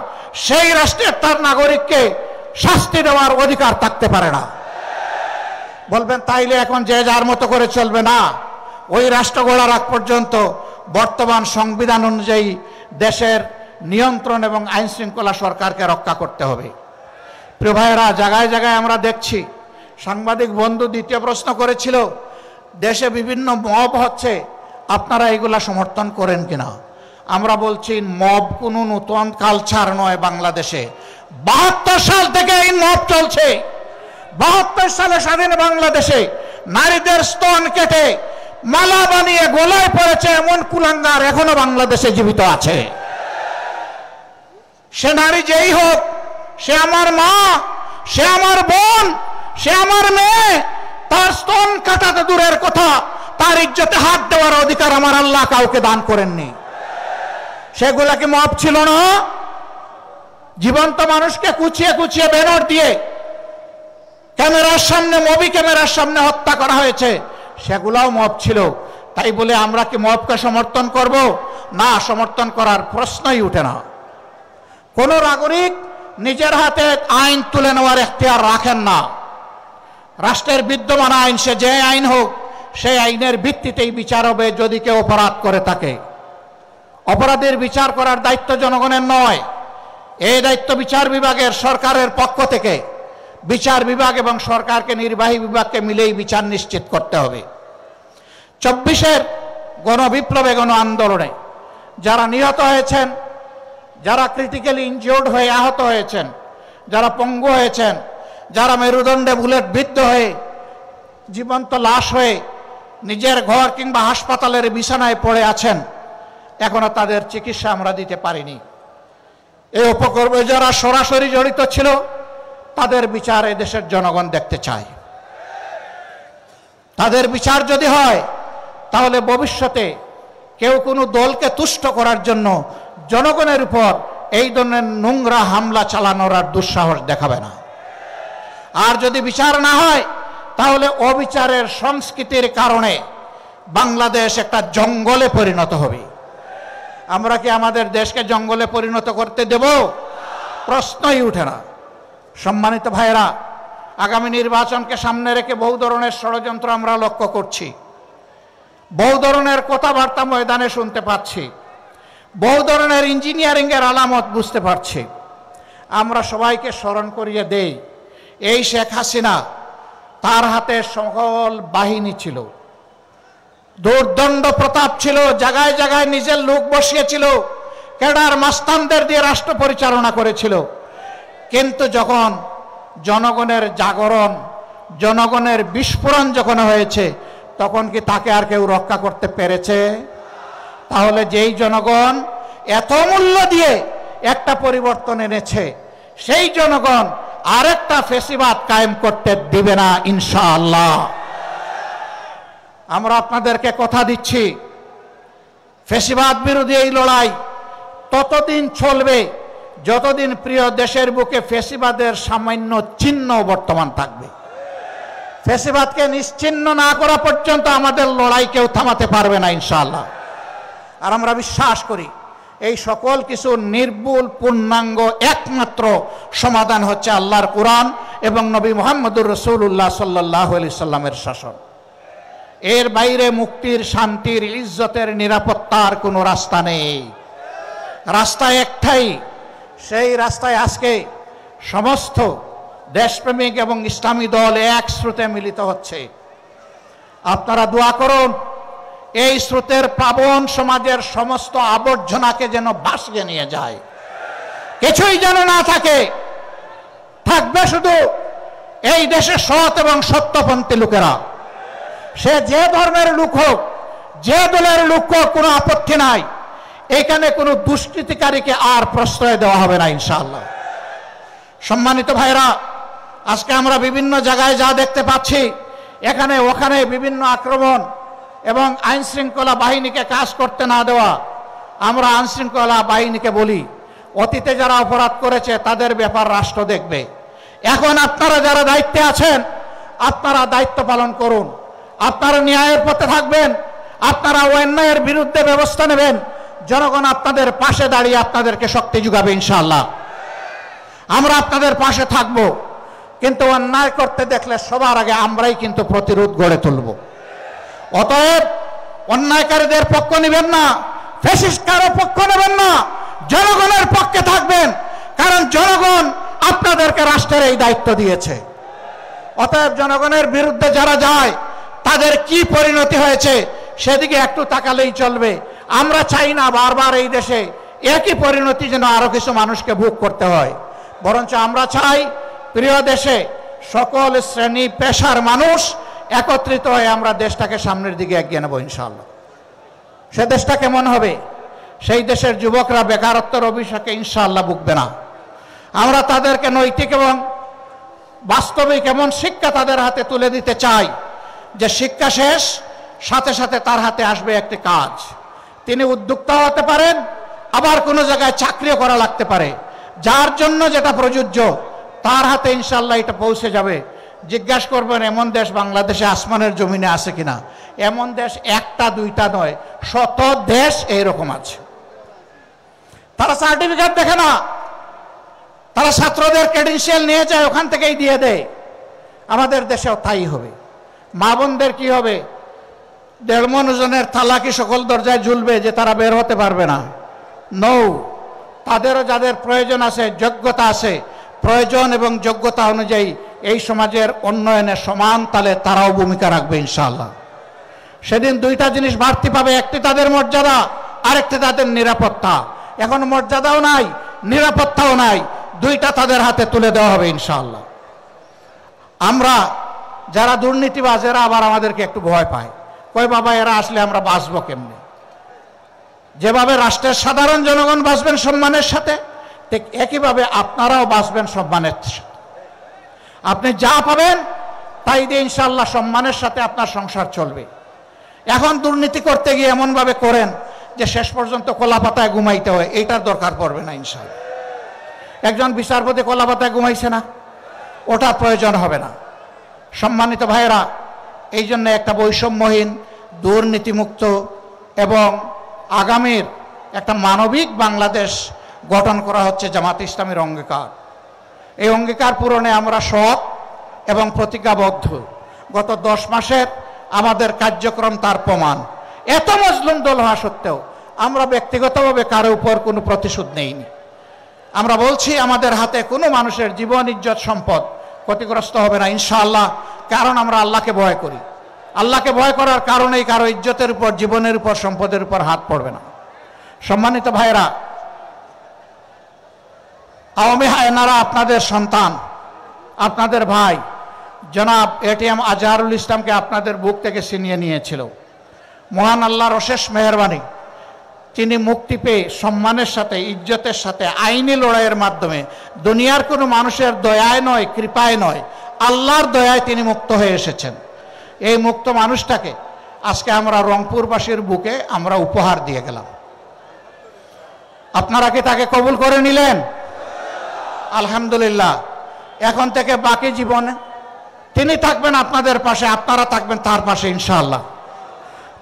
সেই রাষ্ট্রের তার নাগরিককে শাস্তি দেওয়ার অধিকার থাকতে পারে না। বলবেন তাইলে এখন যে যার মতো করে চলবে না। ওই রাষ্ট্র গড়ার আগ পর্যন্ত বর্তমান সংবিধান অনুযায়ী দেশের নিয়ন্ত্রণ এবং আইন শৃঙ্খলা সরকারকে রক্ষা করতে হবে। প্রিয় ভাইয়েরা, জায়গায় জায়গায় আমরা দেখছি, সাংবাদিক বন্ধু দ্বিতীয় প্রশ্ন করেছিল, দেশে বিভিন্ন মব হচ্ছে, আপনারা এগুলা সমর্থন করেন কিনা? আমরা বলছি মব কোনো নতুন কালচার নয় বাংলাদেশে। ৭২ সাল থেকে এই মব চলছে। ৭২ সালে স্বাধীন বাংলাদেশে নারীদের স্তন কেটে মালা বানিয়ে গলায় পড়েছে এমন কুলাঙ্গার এখনো বাংলাদেশে জীবিত আছে। সে নারী যেই হোক, সে আমার মা, সে আমার বোন, সে আমার মেয়ে, তার স্তন কাটাতে দূরের কথা, তার ইজ্জতে হাত দেওয়ার অধিকার আমার আল্লাহ কাউকে দান করেননি। সেগুলা কি মব ছিল না? জীবন্ত মানুষকে কুচিয়ে কুচিয়ে ব্যানার দিয়ে ক্যামেরার সামনে, মুভি ক্যামেরার সামনে হত্যা করা হয়েছে, সেগুলাও মব ছিল। তাই বলে আমরা কি মবকে সমর্থন করব? না, সমর্থন করার প্রশ্নই উঠে না। কোন নাগরিক নিজের হাতে আইন তুলে নেওয়ার এখতিয়ার রাখেন না। রাষ্ট্রের বিদ্যমান আইন, সে যে আইন হোক, সেই আইনের ভিত্তিতেই বিচার হবে। যদি কেউ অপরাধ করে থাকে, অপরাধের বিচার করার দায়িত্ব জনগণের নয়। এই দায়িত্ব বিচার বিভাগের, সরকারের পক্ষ থেকে বিচার বিভাগ এবং সরকারকে, নির্বাহী বিভাগকে মিলেই বিচার নিশ্চিত করতে হবে। ২৪-এর গণবিপ্লবে, গণ আন্দোলনে যারা নিহত হয়েছেন, যারা ক্রিটিক্যালি ইনজিওর্ড হয়ে আহত হয়েছেন, যারা পঙ্গু হয়েছেন, যারা মেরুদণ্ডে বুলেট বিদ্ধ হয়ে জীবন্ত লাশ হয়ে নিজের ঘর কিংবা হাসপাতালের বিছানায় পড়ে আছেন, এখনো তাদের চিকিৎসা আমরা দিতে পারিনি। এই উপকর্মে যারা সরাসরি জড়িত ছিল, তাদের বিচার এদেশের জনগণ দেখতে চায়। তাদের বিচার যদি হয়, তাহলে ভবিষ্যতে কেউ কোনো দলকে তুষ্ট করার জন্য জনগণের উপর এই ধরনের নোংরা হামলা চালানোর আর দুঃসাহস দেখাবে না। আর যদি বিচার না হয়, তাহলে অবিচারের সংস্কৃতির কারণে বাংলাদেশ একটা জঙ্গলে পরিণত হবে। আমরা কি আমাদের দেশকে জঙ্গলে পরিণত করতে দেব? প্রশ্নই উঠে না। সম্মানিত ভাইয়েরা, আগামী নির্বাচনকে সামনে রেখে বহু ধরনের ষড়যন্ত্র আমরা লক্ষ্য করছি, বহু ধরনের কথাবার্তা ময়দানে শুনতে পাচ্ছি, বহু ধরনের ইঞ্জিনিয়ারিংয়ের আলামত বুঝতে পারছি। আমরা সবাইকে স্মরণ করিয়ে দেই, এই শেখ হাসিনা, তার হাতে সকল বাহিনী ছিল, দুর্দণ্ড প্রতাপ ছিল, জায়গায় জায়গায় নিজের লোক বসিয়েছিল, ক্যাডার মাস্তানদের দিয়ে রাষ্ট্র পরিচালনা করেছিল। কিন্তু যখন জনগণের জাগরণ, জনগণের বিস্ফোরণ যখন হয়েছে, তখন কি তাকে আর কেউ রক্ষা করতে পেরেছে? তাহলে যেই জনগণ এত মূল্য দিয়ে একটা পরিবর্তন এনেছে, সেই জনগণ আরেকটা ফেসিবাদ কায়েম করতে দিবে না ইনশাআল্লাহ। আমরা আপনাদেরকে কথা দিচ্ছি, ফেসিবাদ বিরোধী এই লড়াই ততদিন চলবে যতদিন প্রিয় দেশের বুকে ফেসিবাদের সামান্য চিহ্ন বর্তমান থাকবে। ফেসিবাদকে নিশ্চিহ্ন না করা পর্যন্ত আমাদের লড়াই কেউ থামাতে পারবে না ইনশাআল্লাহ। আর আমরা বিশ্বাস করি এই সকল কিছু নির্ভুল পূর্ণাঙ্গ একমাত্র সমাধান হচ্ছে আল্লাহর কোরআন এবং নবী মুহাম্মদুর রাসূলুল্লাহ সাল্লাল্লাহু আলাইহি সাল্লামের শাসন। এর বাইরে মুক্তির, শান্তির, ইজ্জতের, নিরাপত্তার কোনো রাস্তা নেই। রাস্তা একটাই, সেই রাস্তায় আজকে সমস্ত দেশপ্রেমিক এবং ইসলামী দল এক স্রোতে মিলিত হচ্ছে। আপনারা দোয়া করুন এই স্রোতের প্লাবন সমাজের সমস্ত আবর্জনাকে যেন ভাসিয়ে নিয়ে যায়, কিছুই যেন না থাকে। থাকবে শুধু এই দেশের সৎ এবং সত্যপন্থী লোকেরা। সে যে ধর্মের লোক হোক, যে দলের লোক হোক, কোনো আপত্তি নাই। এখানে কোনো দুষ্কৃতিকারীকে আর প্রশ্রয় দেওয়া হবে না ইনশাআল্লাহ। সম্মানিত ভাইরা, আজকে আমরা বিভিন্ন জায়গায় যা দেখতে পাচ্ছি, এখানে ওখানে বিভিন্ন আক্রমণ এবং আইন শৃঙ্খলা বাহিনীকে কাজ করতে না দেওয়া। আমরা আইন শৃঙ্খলা বাহিনীকে বলি, অতীতে যারা অপরাধ করেছে তাদের ব্যাপার রাষ্ট্র দেখবে। এখন আপনারা যারা দায়িত্বে আছেন, আপনারা দায়িত্ব পালন করুন। আপনারা ন্যায়ের পথে থাকবেন, আপনারা অন্যায়ের বিরুদ্ধে ব্যবস্থা নেবেন। জনগণ আপনাদের পাশে দাঁড়িয়ে আপনাদেরকে শক্তি যোগাবে ইনশাআল্লাহ। আমরা আপনাদের পাশে থাকব, কিন্তু অন্যায় করতে দেখলে সবার আগে আমরাই কিন্তু প্রতিরোধ গড়ে তুলব। অতএব অন্যায়কারীদের পক্ষ নেবেন না, ফ্যাসিস্টকারও পক্ষ নেবেন না, জনগণের পক্ষে থাকবেন, কারণ জনগণ আপনাদেরকে রাষ্ট্রের এই দায়িত্ব দিয়েছে। অতএব জনগণের বিরুদ্ধে যারা যায় তাদের কি পরিণতি হয়েছে সেদিকে একটু তাকালেই চলবে। আমরা চাই না বারবার এই দেশে একই পরিণতি যেন আরো কিছু মানুষকে ভোগ করতে হয়, বরঞ্চ আমরা চাই প্রিয় দেশে সকল শ্রেণী পেশার মানুষ একত্রিত হয়ে আমরা দেশটাকে সামনের দিকে এগিয়ে নেব ইনশাআল্লাহ। সে দেশটা কেমন হবে? সেই দেশের যুবকরা বেকারত্বের অভিশাপে ইনশাআল্লাহ ভুগবে না। আমরা তাদেরকে নৈতিক এবং বাস্তবিক এমন শিক্ষা তাদের হাতে তুলে দিতে চাই যে শিক্ষা শেষ সাথে সাথে তার হাতে আসবে একটি কাজ। তিনি উদ্যোক্তা হতে পারেন, আবার কোনো জায়গায় চাকরিও করা লাগতে পারে। যার জন্য যেটা প্রযোজ্য তার হাতে ইনশাআল্লাহ এটা পৌঁছে যাবে। জিজ্ঞাসা করবেন এমন দেশ বাংলাদেশে আসমানের জমিনে আছে কিনা? এমন দেশ একটা দুইটা নয়, শত দেশ এইরকম আছে। তারা সার্টিফিকেট দেখে না, তারা ছাত্রদের ক্রেডেনশিয়াল নিয়ে যায়, ওখান থেকেই দিয়ে দেয়। আমাদের দেশেও তাই হবে। মা বোনদের কি হবে? 1.5 মনোজনের তালা কি সকল দরজায় ঝুলবে যে তারা বের হতে পারবে না? নৌ, তাদেরও যাদের প্রয়োজন আছে, যোগ্যতা আছে, প্রয়োজন এবং যোগ্যতা অনুযায়ী এই সমাজের উন্নয়নে সমান তালে তারাও ভূমিকা রাখবে ইনশাআল্লাহ। সেদিন দুইটা জিনিস বাড়তি পাবে, একটি তাদের মর্যাদা, আরেকটি তাদের নিরাপত্তা। এখন মর্যাদাও নাই, নিরাপত্তাও নাই, দুইটা তাদের হাতে তুলে দেওয়া হবে ইনশাআল্লাহ। আমরা যারা দুর্নীতিবাজ এরা আবার আমাদেরকে একটু ভয় পায়, কয় বাবা এরা আসলে আমরা বাঁচবো কেমনে? যেভাবে রাষ্ট্রের সাধারণ জনগণ বাঁচবেন সম্মানের সাথে, ঠিক একইভাবে আপনারাও বাঁচবেন সম্মানের সাথে। আপনি যা পাবেন তাই দিয়ে ইনশাআল্লাহ সম্মানের সাথে আপনার সংসার চলবে। এখন দুর্নীতি করতে গিয়ে এমনভাবে করেন যে শেষ পর্যন্ত কলাপাতায় ঘুমাইতে হয়, এইটার দরকার পড়বে না ইনশাআল্লাহ। একজন বিচারপতি কলাপাতায় ঘুমাইছে না, ওটার প্রয়োজন হবে না। সম্মানিত ভাইয়েরা, এই জন্য একটা বৈষম্যহীন, দুর্নীতিমুক্ত এবং আগামীর একটা মানবিক বাংলাদেশ গঠন করা হচ্ছে জামাত ইসলামীর অঙ্গীকার। এই অঙ্গীকার পূরণে আমরা সৎ, এবং প্রতিজ্ঞাবদ্ধ। গত 10 মাসের আমাদের কার্যক্রম তার প্রমাণ। এত মজলুম দল হওয়া সত্ত্বেও আমরা ব্যক্তিগতভাবে কারো উপর কোনো প্রতিশোধ নেইনি। আমরা বলছি আমাদের হাতে কোনো মানুষের জীবন, ইজ্জত, সম্পদ ক্ষতিগ্রস্ত হবে না ইনশাআল্লাহ, কারণ আমরা আল্লাহকে ভয় করি। আল্লাহকে ভয় করার কারণেই কারো ইজ্জতের উপর, জীবনের উপর, সম্পদের উপর হাত পড়বে না। সম্মানিত ভাইরা, আওয়ামী হায়নারা আপনাদের সন্তান, আপনাদের ভাই জনাব এটিএম আজহারুল ইসলামকে আপনাদের বুক থেকে ছিনিয়ে নিয়েছিল। মহান আল্লাহর অশেষ মেহেরবানি, তিনি মুক্তি পেয়ে সম্মানের সাথে, ইজ্জতের সাথে, আইনি লড়াইয়ের মাধ্যমে, দুনিয়ার কোনো মানুষের দয়ায় নয়, কৃপায় নয়, আল্লাহর দয়ায় তিনি মুক্ত হয়ে এসেছেন। এই মুক্ত মানুষটাকে আজকে আমরা রংপুরবাসীর বুকে আমরা উপহার দিয়ে গেলাম। আপনারা কি তাকে কবুল করে নিলেন? আলহামদুলিল্লাহ। এখন থেকে বাকি জীবনে তিনি থাকবেন আপনাদের পাশে, আপনারা থাকবেন তার পাশে ইনশাআল্লাহ।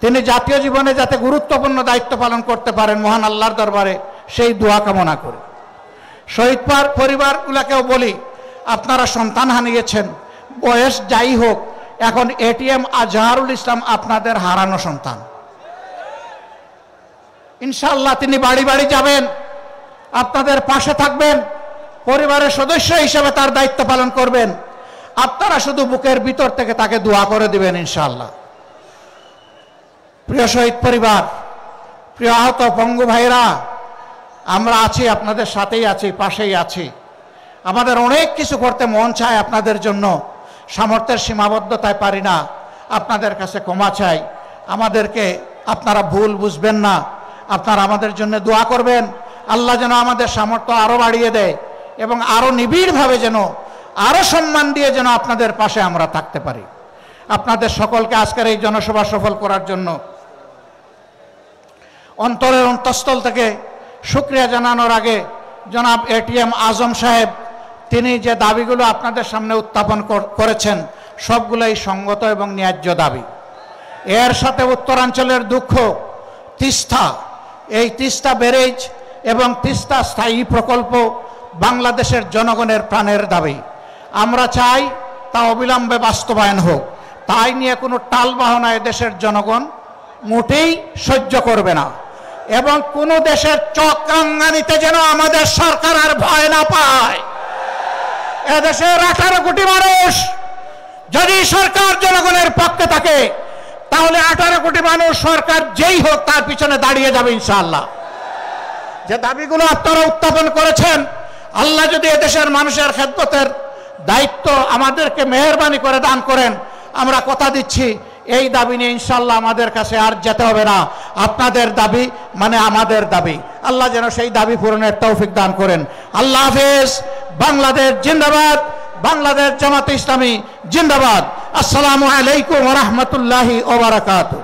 তিনি জাতীয় জীবনে যাতে গুরুত্বপূর্ণ দায়িত্ব পালন করতে পারেন, মহান আল্লাহর দরবারে সেই দোয়া কামনা করে শহীদ পরিবারগুলোকেও বলি, আপনারা সন্তান হারিয়েছেন, বয়স যাই হোক, এখন এটিএম আজহারুল ইসলাম আপনাদের হারানো সন্তান। ইনশাআল্লাহ তিনি বাড়ি বাড়ি যাবেন, আপনাদের পাশে থাকবেন, পরিবারের সদস্য হিসেবে তার দায়িত্ব পালন করবেন। আপনারা শুধু বুকের ভিতর থেকে তাকে দোয়া করে দিবেন ইনশাআল্লাহ। প্রিয় শহীদ পরিবার, প্রিয় আহত পঙ্গু ভাইরা, আমরা আছি, আপনাদের সাথেই আছি, পাশেই আছি। আমাদের অনেক কিছু করতে মন চায় আপনাদের জন্য, সামর্থ্যের সীমাবদ্ধতায় পারি না। আপনাদের কাছে ক্ষমা চাই, আমাদেরকে আপনারা ভুল বুঝবেন না। আপনারা আমাদের জন্য দোয়া করবেন, আল্লাহ যেন আমাদের সামর্থ্য আরও বাড়িয়ে দেয় এবং আরও নিবিড়ভাবে যেন, আরও সম্মান দিয়ে যেন আপনাদের পাশে আমরা থাকতে পারি। আপনাদের সকলকে আজকের এই জনসভা সফল করার জন্য অন্তরের অন্তঃস্থল থেকে শুকরিয়া জানানোর আগে জনাব এটিএম আজম সাহেব, তিনি যে দাবিগুলো আপনাদের সামনে উত্থাপন করেছেন সবগুলোই সঙ্গত এবং ন্যায্য দাবি। এর সাথে উত্তরাঞ্চলের দুঃখ, তিস্তা, এই তিস্তা ব্যারেজ এবং তিস্তা স্থায়ী প্রকল্প বাংলাদেশের জনগণের প্রাণের দাবি। আমরা চাই তা অবিলম্বে বাস্তবায়ন হোক। তাই নিয়ে কোনো টালবাহনা দেশের জনগণ মোটেই সহ্য করবে না এবং কোনো দেশের চক্রাঙ্গানিতে যেন আমাদের সরকার আর ভয় না পায়। এদেশের 18 কোটি মানুষ, যদি সরকার জনগণের পক্ষে থাকে তাহলে 18 কোটি মানুষ, সরকার যেই হোক, তার পিছনে দাঁড়িয়ে যাবে ইনশাআল্লাহ। যে দাবিগুলো আপনারা উত্থাপন করেছেন, আল্লাহ যদি এদেশের মানুষের খেদমতের দায়িত্ব আমাদেরকে মেহেরবানি করে দান করেন, আমরা কথা দিচ্ছি এই দাবি নিয়ে ইনশাআল্লাহ আমাদের কাছে আর যেতে হবে না। আপনাদের দাবি মানে আমাদের দাবি। আল্লাহ যেন সেই দাবি পূরণের তৌফিক দান করেন। আল্লাহ হাফেজ। বাংলাদেশ জিন্দাবাদ, বাংলাদেশ জামাতে ইসলামী জিন্দাবাদ। আসসালামু আলাইকুম ওয়া রাহমাতুল্লাহি ওয়া বারাকাতুহু।